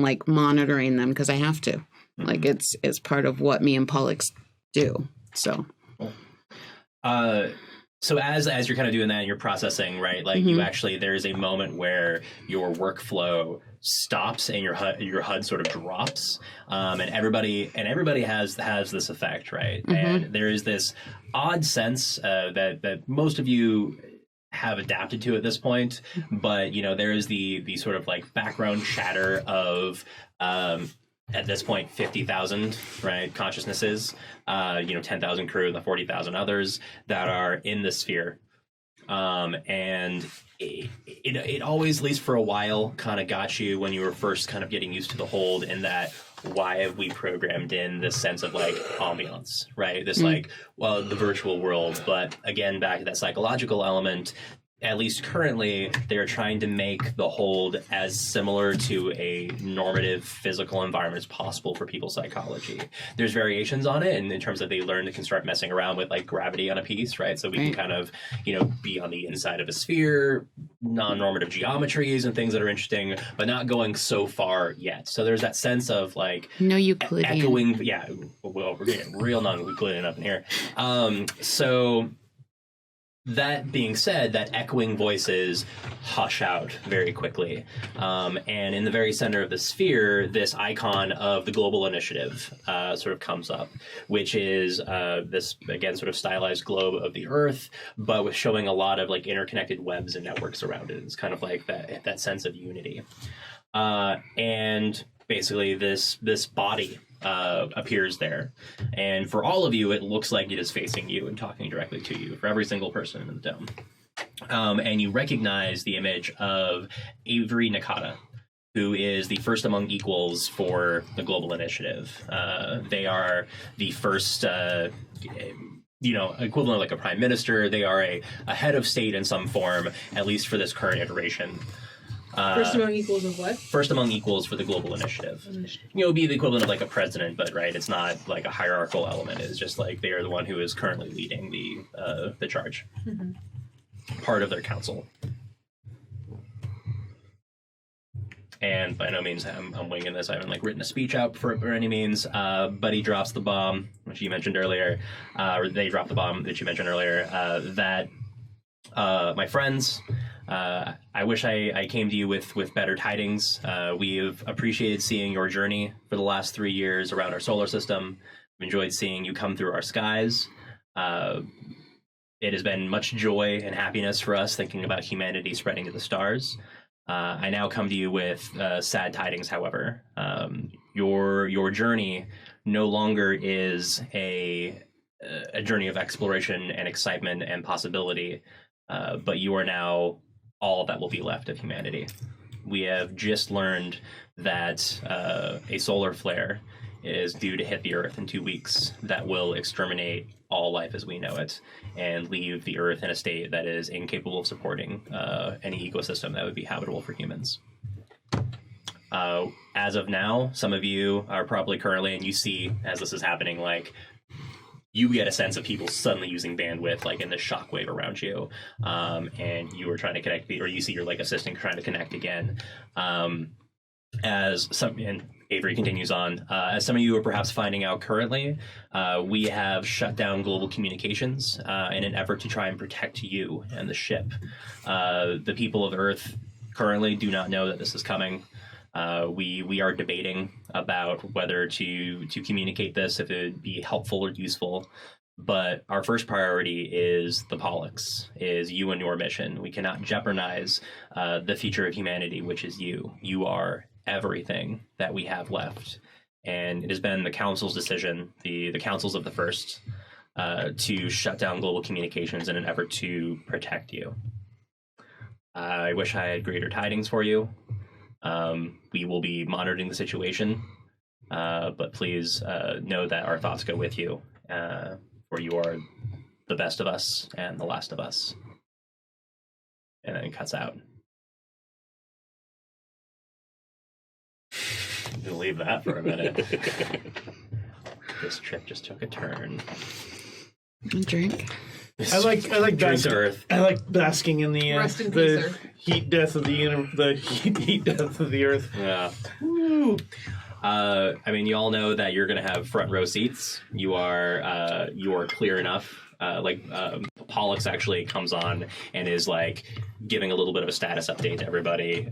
S3: like, monitoring them because I have to. Like, it's part of what me and Pollux do, so.
S1: So as you're kind of doing that and you're processing, right? Like you actually, there's a moment where your workflow stops and your HUD sort of drops, and everybody has this effect, right? And there is this odd sense that most of you have adapted to at this point, but there is the sort of like background chatter of at this point 50,000 right consciousnesses, 10,000 crew and the 40,000 others that are in the sphere, and it always, at least for a while, kind of got you when you were first kind of getting used to the hold, in that why have we programmed in this sense of like ambiance, right? This like, well, the virtual world, but again, back to that psychological element. At least currently, they're trying to make the hold as similar to a normative physical environment as possible for people's psychology. There's variations on it, and in terms of they learn to can start messing around with like gravity on a piece, right? So we can kind of, be on the inside of a sphere, non-normative geometries and things that are interesting, but not going so far yet. So there's that sense of like
S3: no Euclidean.
S1: Echoing, well, we're getting real non-Euclidean up in here. So That being said, that echoing voices hush out very quickly. And in the very center of the sphere, this icon of the global initiative sort of comes up, which is this, again, sort of stylized globe of the Earth, but with showing a lot of like interconnected webs and networks around it. It's kind of like that sense of unity. And basically this body appears there, and for all of you it looks like it is facing you and talking directly to you, for every single person in the dome. And you recognize the image of Avery Nakata, who is the first among equals for the global initiative. They are the first equivalent of like a prime minister. They are a head of state in some form, at least for this current iteration.
S5: First among equals of what?
S1: First among equals for the global initiative. It would be the equivalent of like a president, but right, it's not like a hierarchical element. It's just like they are the one who is currently leading the charge. Mm-hmm. Part of their council. And by no means I'm winging this. I haven't like written a speech out for any means. But he drops the bomb, which you mentioned earlier, or they drop the bomb that you mentioned earlier. That my friends. I wish I came to you with better tidings. We have appreciated seeing your journey for the last 3 years around our solar system. We've enjoyed seeing you come through our skies. It has been much joy and happiness for us thinking about humanity spreading to the stars. I now come to you with sad tidings, however. Your journey no longer is a journey of exploration and excitement and possibility, but you are now all that will be left of humanity. We have just learned that a solar flare is due to hit the Earth in 2 weeks that will exterminate all life as we know it and leave the Earth in a state that is incapable of supporting any ecosystem that would be habitable for humans. As of now, some of you are probably currently, and you see as this is happening, like, you get a sense of people suddenly using bandwidth, like in the shockwave around you, and you are trying to connect, or you see your like assistant trying to connect again. As some, and Avery continues on, as some of you are perhaps finding out currently, we have shut down global communications in an effort to try and protect you and the ship. The people of Earth currently do not know that this is coming. We are debating about whether to communicate this, if it would be helpful or useful. But our first priority is the Pollux, is you and your mission. We cannot jeopardize the future of humanity, which is you. You are everything that we have left. And it has been the Council's decision, the Councils of the First, to shut down global communications in an effort to protect you. I wish I had greater tidings for you. We will be monitoring the situation, but please know that our thoughts go with you, for you are the best of us and the last of us. And then it cuts out. We'll leave that for a minute. This trip just took a turn.
S3: A drink.
S4: I like basking.
S1: Earth.
S4: I like basking in the
S5: Rest in peace,
S4: the
S5: Earth.
S4: heat death of the heat death of the Earth.
S1: Yeah.
S4: Woo.
S1: I mean, you all know that you're going to have front row seats. You are clear enough. Pollux actually comes on and is like giving a little bit of a status update to everybody.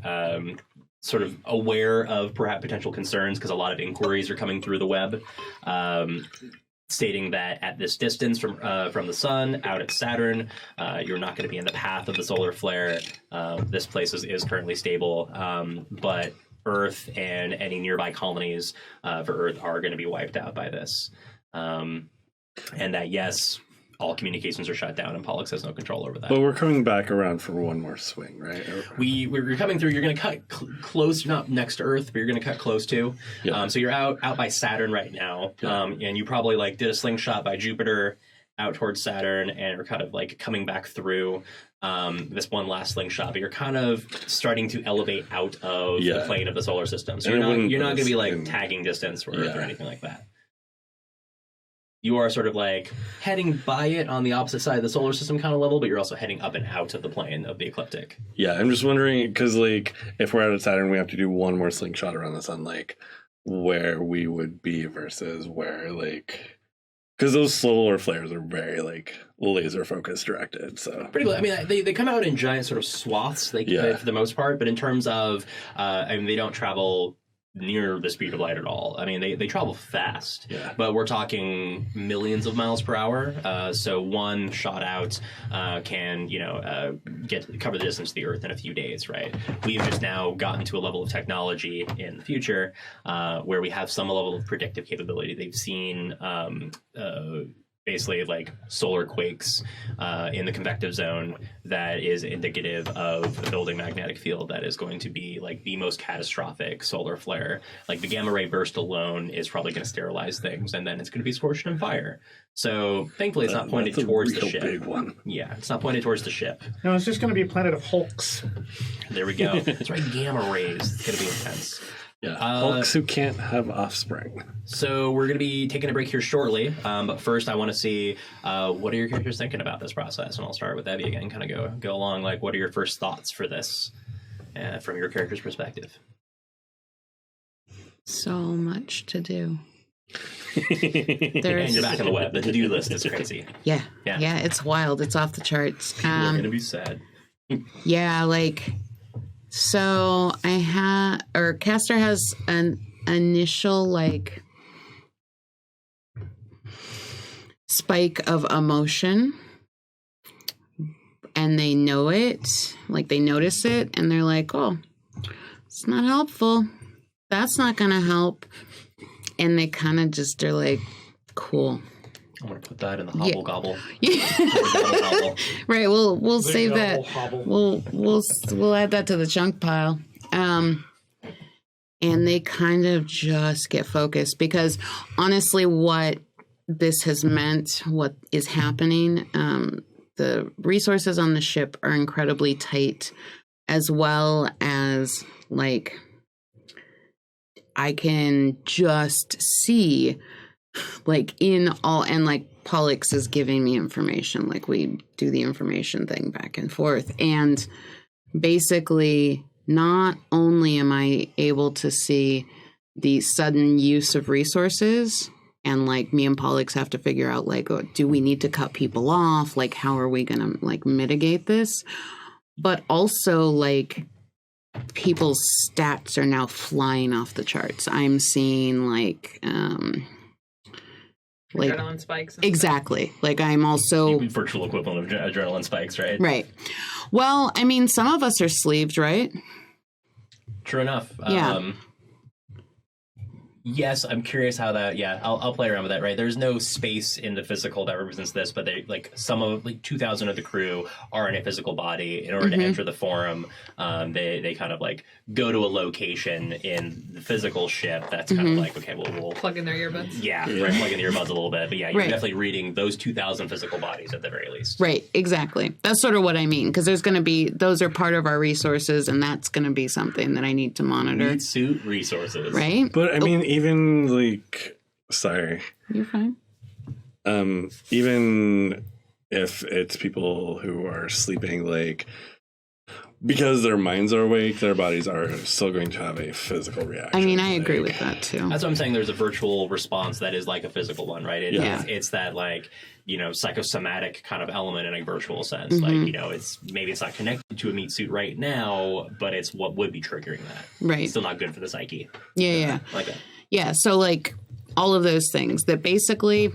S1: Sort of aware of perhaps potential concerns because a lot of inquiries are coming through the web, stating that at this distance from the sun, out at Saturn, you're not going to be in the path of the solar flare. This place is currently stable, but Earth and any nearby colonies for Earth are going to be wiped out by this. And that, yes, all communications are shut down and Pollux has no control over that.
S2: But we're coming back around for one more swing, right?
S1: We're coming through. You're going to cut close, not next to Earth, but you're going to cut close to.
S2: Yeah.
S1: So you're out by Saturn right now, and you probably like did a slingshot by Jupiter out towards Saturn, and are kind of like coming back through this one last slingshot. But you're kind of starting to elevate out of the plane of the solar system. So you're not going to be like tagging distance for Earth or anything like that. You are sort of like heading by it on the opposite side of the solar system kind of level, but you're also heading up and out of the plane of the ecliptic. Yeah,
S2: I'm just wondering, because like if we're out at Saturn, we have to do one more slingshot around the sun, like where we would be versus where like Because those solar flares are very like laser focus directed. So
S1: Pretty cool. I mean, they come out in giant sort of swaths. They for the most part, but in terms of, I mean, they don't travel near the speed of light at all. I mean, they travel fast, but we're talking millions of miles per hour. So one shot out can, cover the distance to the Earth in a few days, right? We've just now gotten to a level of technology in the future where we have some level of predictive capability. They've seen basically like solar quakes in the convective zone that is indicative of a building magnetic field that is going to be like the most catastrophic solar flare. Like the gamma ray burst alone is probably going to sterilize things, and then it's going to be scorched in fire. So thankfully it's not pointed towards the ship.
S2: Big one.
S1: Yeah, it's not pointed towards the ship.
S4: No, it's just going to be a planet of Hulks.
S1: There we go. That's right, gamma rays. It's going to be intense.
S2: Yeah, Hulks who can't have offspring.
S1: So we're going to be taking a break here shortly, but first I want to see what are your characters thinking about this process, and I'll start with Evie again. Kind of go along. Like, what are your first thoughts for this from your character's perspective?
S3: So much to do.
S1: And you're back on the web. The to-do list is crazy.
S3: Yeah, it's wild. It's off the charts.
S1: You're going to be sad.
S3: Yeah, like. So Caster has an initial like spike of emotion, and they know it, like they notice it, and they're like, oh, it's not helpful. That's not gonna help. And they kind of just are like, cool.
S1: I'm gonna put that in the hobble gobble.
S3: Yeah. Right. We'll save that.
S4: Hobble.
S3: We'll add that to the junk pile. And they kind of just get focused because honestly, what this has meant, what is happening, the resources on the ship are incredibly tight, as well as like I can just see. Like in all, and like Pollux is giving me information, like we do the information thing back and forth. And basically, not only am I able to see the sudden use of resources, and like me and Pollux have to figure out, like, oh, do we need to cut people off? Like, how are we going to like mitigate this? But also, like, people's stats are now flying off the charts. I'm seeing like
S5: adrenaline spikes.
S3: Exactly. Like I'm also
S1: virtual equivalent of adrenaline spikes, right?
S3: Right. Well, I mean, some of us are sleeved, right?
S1: True enough.
S3: Yeah.
S1: Yes, I'm curious how that. Yeah, I'll play around with that. Right, there's no space in the physical that represents this, but they like some of like 2,000 of the crew are in a physical body. In order to enter the forum, they kind of like go to a location in the physical ship. That's kind of like okay, we'll
S5: plug in their earbuds.
S1: Yeah, right, plug in the earbuds a little bit, but yeah, you're
S3: Right.
S1: definitely reading those 2,000 physical bodies at the very least.
S3: Right. Exactly. That's sort of what I mean, because there's going to be those are part of our resources, and that's going to be something that I need to monitor.
S1: Meat suit resources,
S3: Right.
S2: But I mean, even like, sorry,
S3: You're fine.
S2: even if it's people who are sleeping, like, because their minds are awake, their bodies are still going to have a physical reaction.
S3: I mean, I agree
S2: like,
S3: with that too.
S1: That's what I'm saying. There's a virtual response that is like a physical one, right?
S3: Yeah.
S1: It's that like, psychosomatic kind of element in a virtual sense. Like, it's maybe it's not connected to a meat suit right now, but it's what would be triggering that.
S3: Right.
S1: It's still not good for the psyche.
S3: Yeah.
S1: Like that.
S3: Yeah. So like all of those things that basically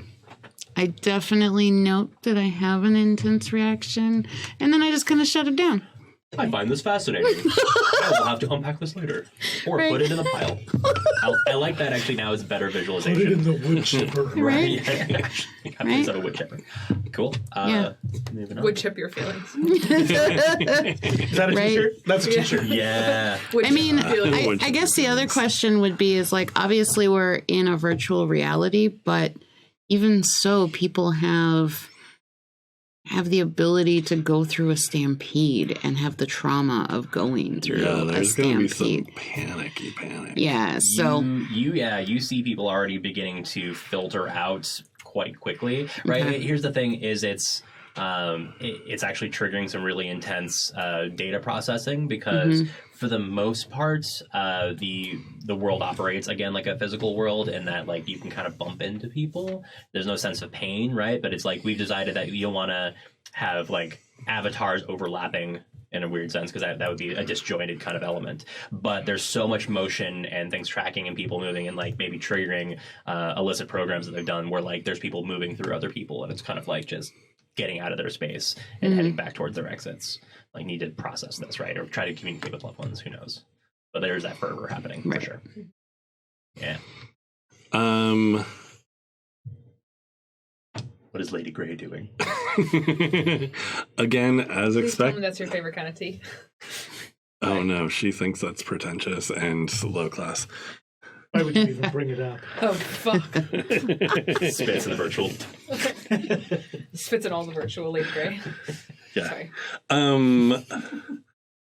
S3: I definitely note that I have an intense reaction, and then I just kind of shut it down.
S1: I find this fascinating. I'll have to unpack this later. Or
S3: Right.
S1: put it in a pile. I like that actually now is better visualization.
S4: Put it in the wood chipper.
S3: Right.
S1: Right. Of a wood chipper. Cool.
S3: Yeah.
S1: Moving on.
S5: Would chip your feelings.
S4: Is that a
S3: Right.
S4: t-shirt? That's a t-shirt.
S1: Yeah.
S5: Would
S3: I
S5: chip
S3: mean,
S5: your feelings.
S3: I guess the other question would be is like, obviously we're in a virtual reality, but even so, people have the ability to go through a stampede and have the trauma of going through
S2: Yeah,
S3: a
S2: there's going to be some
S3: stampede.
S2: panic.
S3: Yeah, so
S1: you see people already beginning to filter out quite quickly, right?
S3: Okay.
S1: Here's the thing: is it's it's actually triggering some really intense data processing because for the most part, the world operates again like a physical world, in that like you can kind of bump into people. There's no sense of pain, right? But it's like we've decided that you don't want to have like avatars overlapping in a weird sense, because that would be a disjointed kind of element. But there's so much motion and things tracking and people moving and like maybe triggering illicit programs that they've done where like there's people moving through other people and it's kind of like just getting out of their space and heading back towards their exits. Like need to process this, right? Or try to communicate with loved ones, who knows? But there's that fervor happening for sure. Yeah. What is Lady Grey doing?
S2: Again, as
S5: Please tell me
S2: expected.
S5: that's your favorite kind of tea.
S2: Oh no, she thinks that's pretentious and low class.
S4: Why would you even bring it up?
S5: Oh, fuck.
S1: Spits in the virtual.
S5: Spits in all the virtual Lady Grey.
S2: Yeah.
S5: Sorry.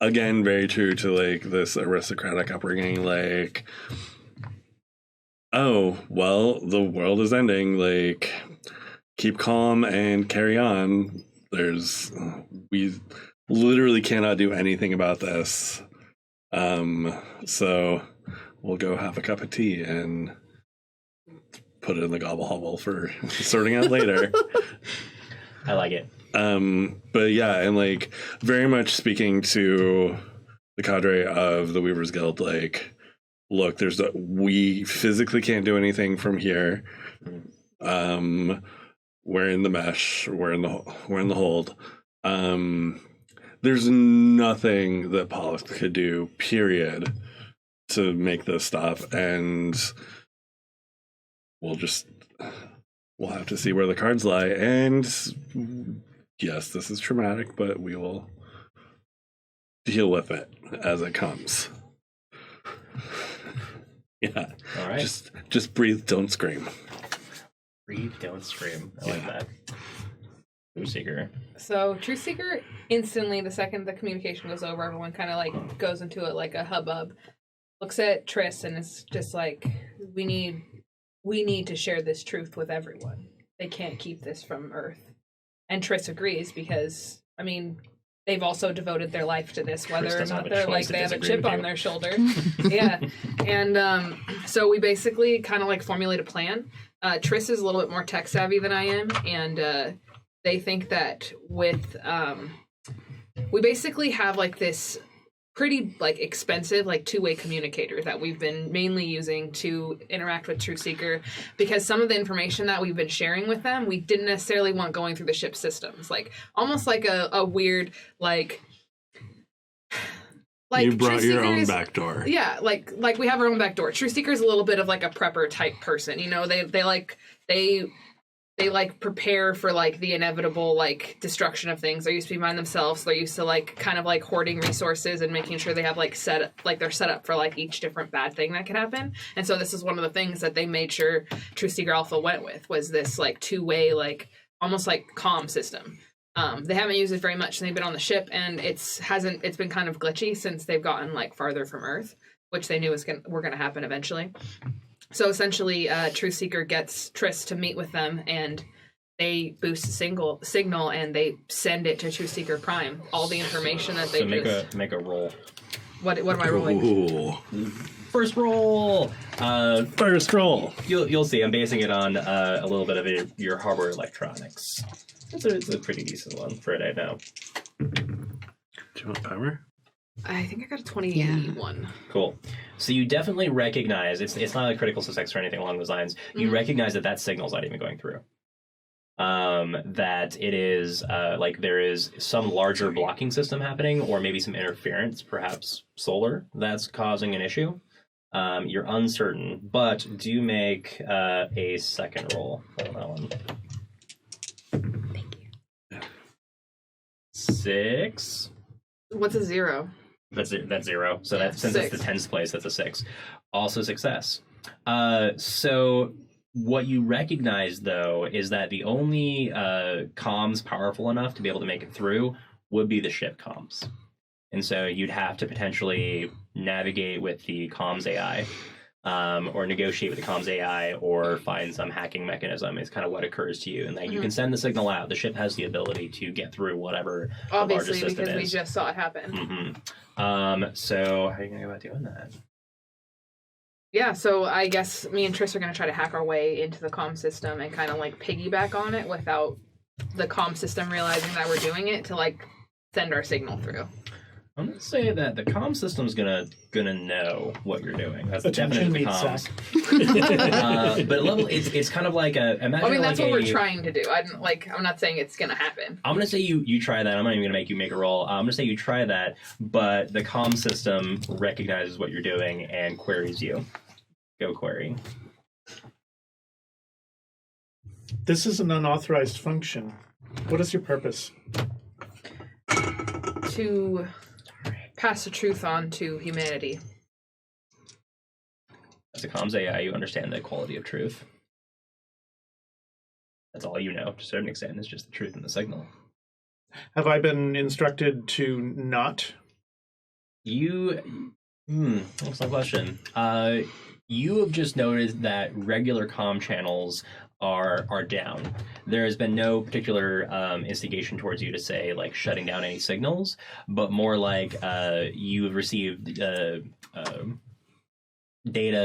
S2: Again, very true to like this aristocratic upbringing. Like, oh well, the world is ending. Like, keep calm and carry on. We literally cannot do anything about this. So we'll go have a cup of tea and put it in the gobble hobble for sorting out later.
S1: I like it.
S2: But yeah, and like very much speaking to the cadre of the Weavers Guild, like, look, we physically can't do anything from here. We're in the mesh. We're in the hold. There's nothing that Pollux could do, period, to make this stop, and we'll have to see where the cards lie. And yes, this is traumatic, but we will deal with it as it comes. Yeah.
S1: All right.
S2: Just breathe, don't scream.
S1: Breathe, don't scream. I like that. Truth Seeker.
S5: So, Truth Seeker, instantly, the second the communication goes over, everyone kind of like goes into it like a hubbub. Looks at Triss and it's just like, we need to share this truth with everyone. They can't keep this from Earth. And Triss agrees because, I mean, they've also devoted their life to this, whether or
S1: doesn't
S5: not
S1: have a
S5: they're
S1: choice
S5: like
S1: to
S5: they have a
S1: disagree
S5: chip
S1: with
S5: on
S1: you.
S5: their shoulder. Yeah. And so we basically kind of like formulate a plan. Triss is a little bit more tech savvy than I am, and they think that with we basically have like this pretty like expensive like two-way communicator that we've been mainly using to interact with Truth Seeker, because some of the information that we've been sharing with them we didn't necessarily want going through the ship systems, like almost like a weird like
S2: You brought
S5: Truth
S2: your
S5: Seeker
S2: own
S5: is-
S2: back door.
S5: yeah, like we have our own back door. Truth Seeker is a little bit of like a prepper type person, you know. They like prepare for like the inevitable like destruction of things. They're used to be mind themselves. They're used to like kind of like hoarding resources and making sure they have like they're set up for like each different bad thing that can happen. And so this is one of the things that they made sure Truth Seeker Alpha went with, was this like two-way like almost like comm system. They haven't used it very much since they've been on the ship, and it's been kind of glitchy since they've gotten like farther from Earth, which they knew were going to happen eventually. So essentially, Truth Seeker gets Triss to meet with them, and they boost a signal, and they send it to Truth Seeker Prime. All the information that they
S1: So make a roll.
S5: What am I rolling?
S2: Ooh.
S1: First roll.
S2: First roll.
S1: You'll see. I'm basing it on a little bit of your hardware electronics. It's a pretty decent one for it, I know.
S2: Do you want power?
S5: I think I got a 21.
S1: Cool. So you definitely recognize it's not a critical success or anything along those lines. You recognize that signal's not even going through. That it is like there is some larger blocking system happening, or maybe some interference, perhaps solar, that's causing an issue. You're uncertain, but do make a second roll on that one.
S5: Thank you.
S1: 6.
S5: What's a 0?
S1: That's 0. So
S5: Yeah,
S1: that since
S5: 6.
S1: it's the 10th place, that's a 6. Also success. So what you recognize, though, is that the only comms powerful enough to be able to make it through would be the ship comms. And so you'd have to potentially navigate with the comms AI. or negotiate with the comms AI, or find some hacking mechanism is kind of what occurs to you. And that you can send the signal out. The ship has the ability to get through whatever
S5: Obviously,
S1: the largest
S5: because
S1: system
S5: we
S1: is.
S5: just saw it happen.
S1: So how are you going to go about doing that?
S5: Yeah, so I guess me and Triss are going to try to hack our way into the comm system and kind of like piggyback on it without the comm system realizing that we're doing it to like send our signal through.
S1: I'm gonna say that the comm system's gonna know what you're doing. That's
S4: Attention,
S1: definitely the
S4: meat
S1: comms.
S4: sack.
S1: But level, it's kind of like a. Imagine
S5: I mean, that's
S1: like
S5: what we're trying to do. I'm not saying it's gonna happen.
S1: I'm gonna say you try that. I'm not even gonna make you make a roll. I'm gonna say you try that, but the comm system recognizes what you're doing and queries you. Go query.
S4: This is an unauthorized function. What is your purpose?
S5: To pass the truth on to humanity.
S1: As a comms AI, you understand the quality of truth. That's all you know, to a certain extent, is just the truth in the signal.
S4: Have I been instructed to not?
S1: That's my question. You have just noticed that regular comm channels are down. There has been no particular instigation towards you to say like shutting down any signals, but more like you have received data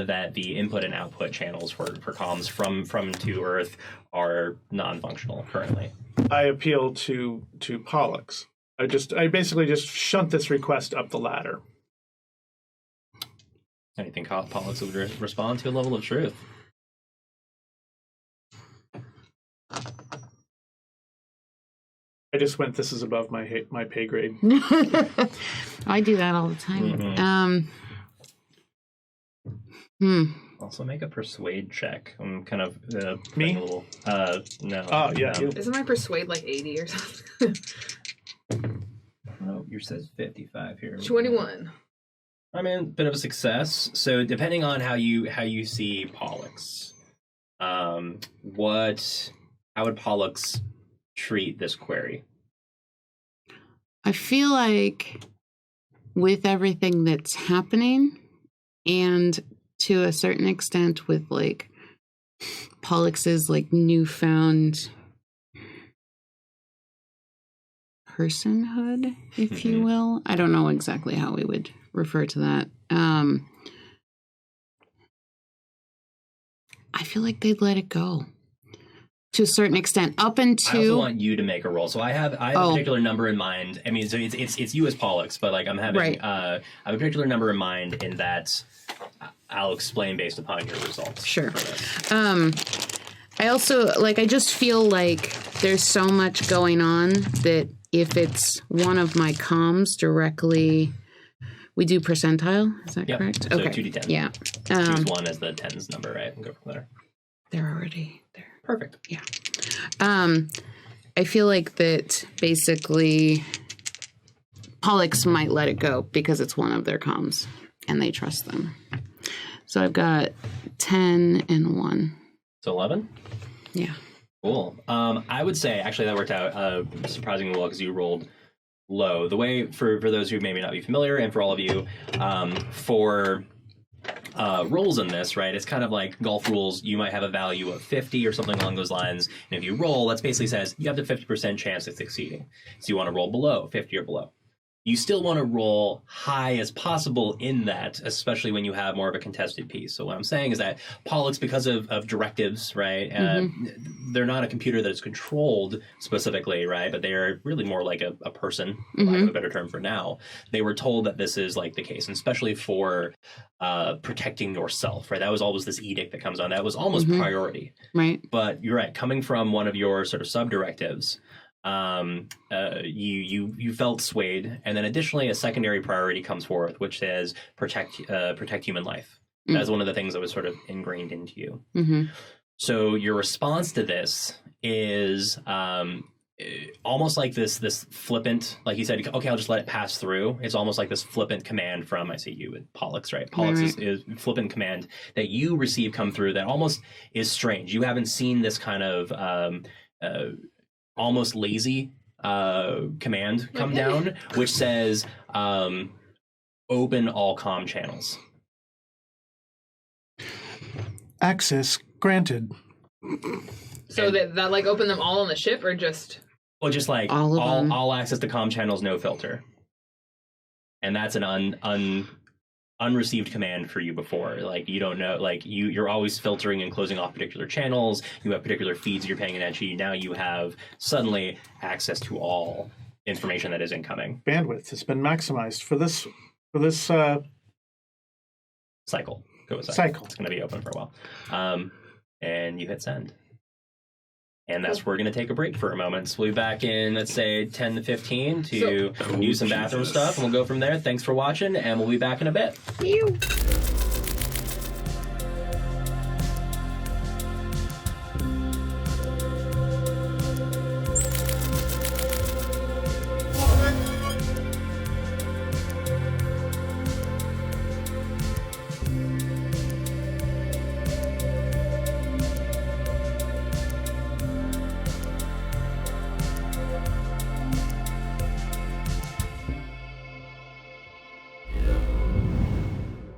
S1: that the input and output channels for comms from to Earth are non-functional currently.
S4: I appeal to Pollux. I basically just shunt this request up the ladder.
S1: Anything Pollux would respond to a level of truth.
S4: I just went, this is above my pay grade.
S3: I do that all the time.
S1: Also make a persuade check. I'm kind of
S4: Me?
S1: a little no.
S4: Oh yeah, you.
S5: Isn't my persuade like 80 or something?
S1: No, yours says 55 here.
S5: 21.
S1: I mean, bit of a success. So depending on how you see Pollux, how would Pollux treat this query?
S3: I feel like with everything that's happening, and to a certain extent with like Pollux's like newfound personhood, if you will. I don't know exactly how we would refer to that. I feel like they'd let it go to a certain extent, up
S1: I also
S3: until
S1: want you to make a roll. So I have a particular number in mind. I mean, so it's you as Pollux, but like I'm having
S3: Right.
S1: I have a particular number in mind in that I'll explain based upon your results.
S3: Sure.
S1: for this.
S3: I also I just feel like there's so much going on that if it's one of my comms directly, we do percentile. Is that
S1: Yep.
S3: correct?
S1: So
S3: Okay.
S1: 2d10.
S3: Yeah.
S1: Choose one as the tens number, right? And go from there.
S3: They're already there.
S1: Perfect.
S3: Yeah. I feel like that basically Pollux might let it go because it's one of their comms and they trust them. So I've got 10 and 1.
S1: So 11.
S3: Yeah.
S1: Cool. I would say actually that worked out surprisingly well because you rolled low. The way for those who maybe not be familiar, and for all of you, for rules in this, right? It's kind of like golf rules. You might have a value of 50 or something along those lines, and if you roll, that basically says you have the 50% chance of succeeding. So you want to roll below 50 or below. You still want to roll high as possible in that, especially when you have more of a contested piece. So what I'm saying is that Pollux, because of directives, right, they're not a computer that is controlled specifically, right, but they are really more like a person, for lack of a better term for now. They were told that this is like the case, and especially for protecting yourself, right? That was always this edict that comes on. That was almost priority.
S3: Right.
S1: But you're right, coming from one of your sort of sub-directives, you felt swayed, and then additionally a secondary priority comes forth, which says protect human life. That's one of the things that was sort of ingrained into you. So your response to this is almost like this flippant, like you said, okay, I'll just let it pass through. It's almost like this flippant command from, I see you with Pollux, right? Pollux is flippant command that you receive come through that almost is strange. You haven't seen this kind of almost lazy command come down, which says open all comm channels.
S4: Access granted.
S5: So that like open them all on the ship, or just
S1: Well, just like
S3: All of them.
S1: all access to comm channels, no filter, and that's an unreceived command for you before. Like you don't know, like you're always filtering and closing off particular channels. You have particular feeds you're paying attention to. Now you have suddenly access to all information that is incoming.
S4: Bandwidth has been maximized for this
S1: Cycle. Go with
S4: cycle.
S1: It's going to be open for a while. And you hit send. And that's where we're going to take a break for a moment. So we'll be back in, let's say, 10 to 15 to use some bathroom stuff, and we'll go from there. Thanks for watching, and we'll be back in a bit.
S3: Ew.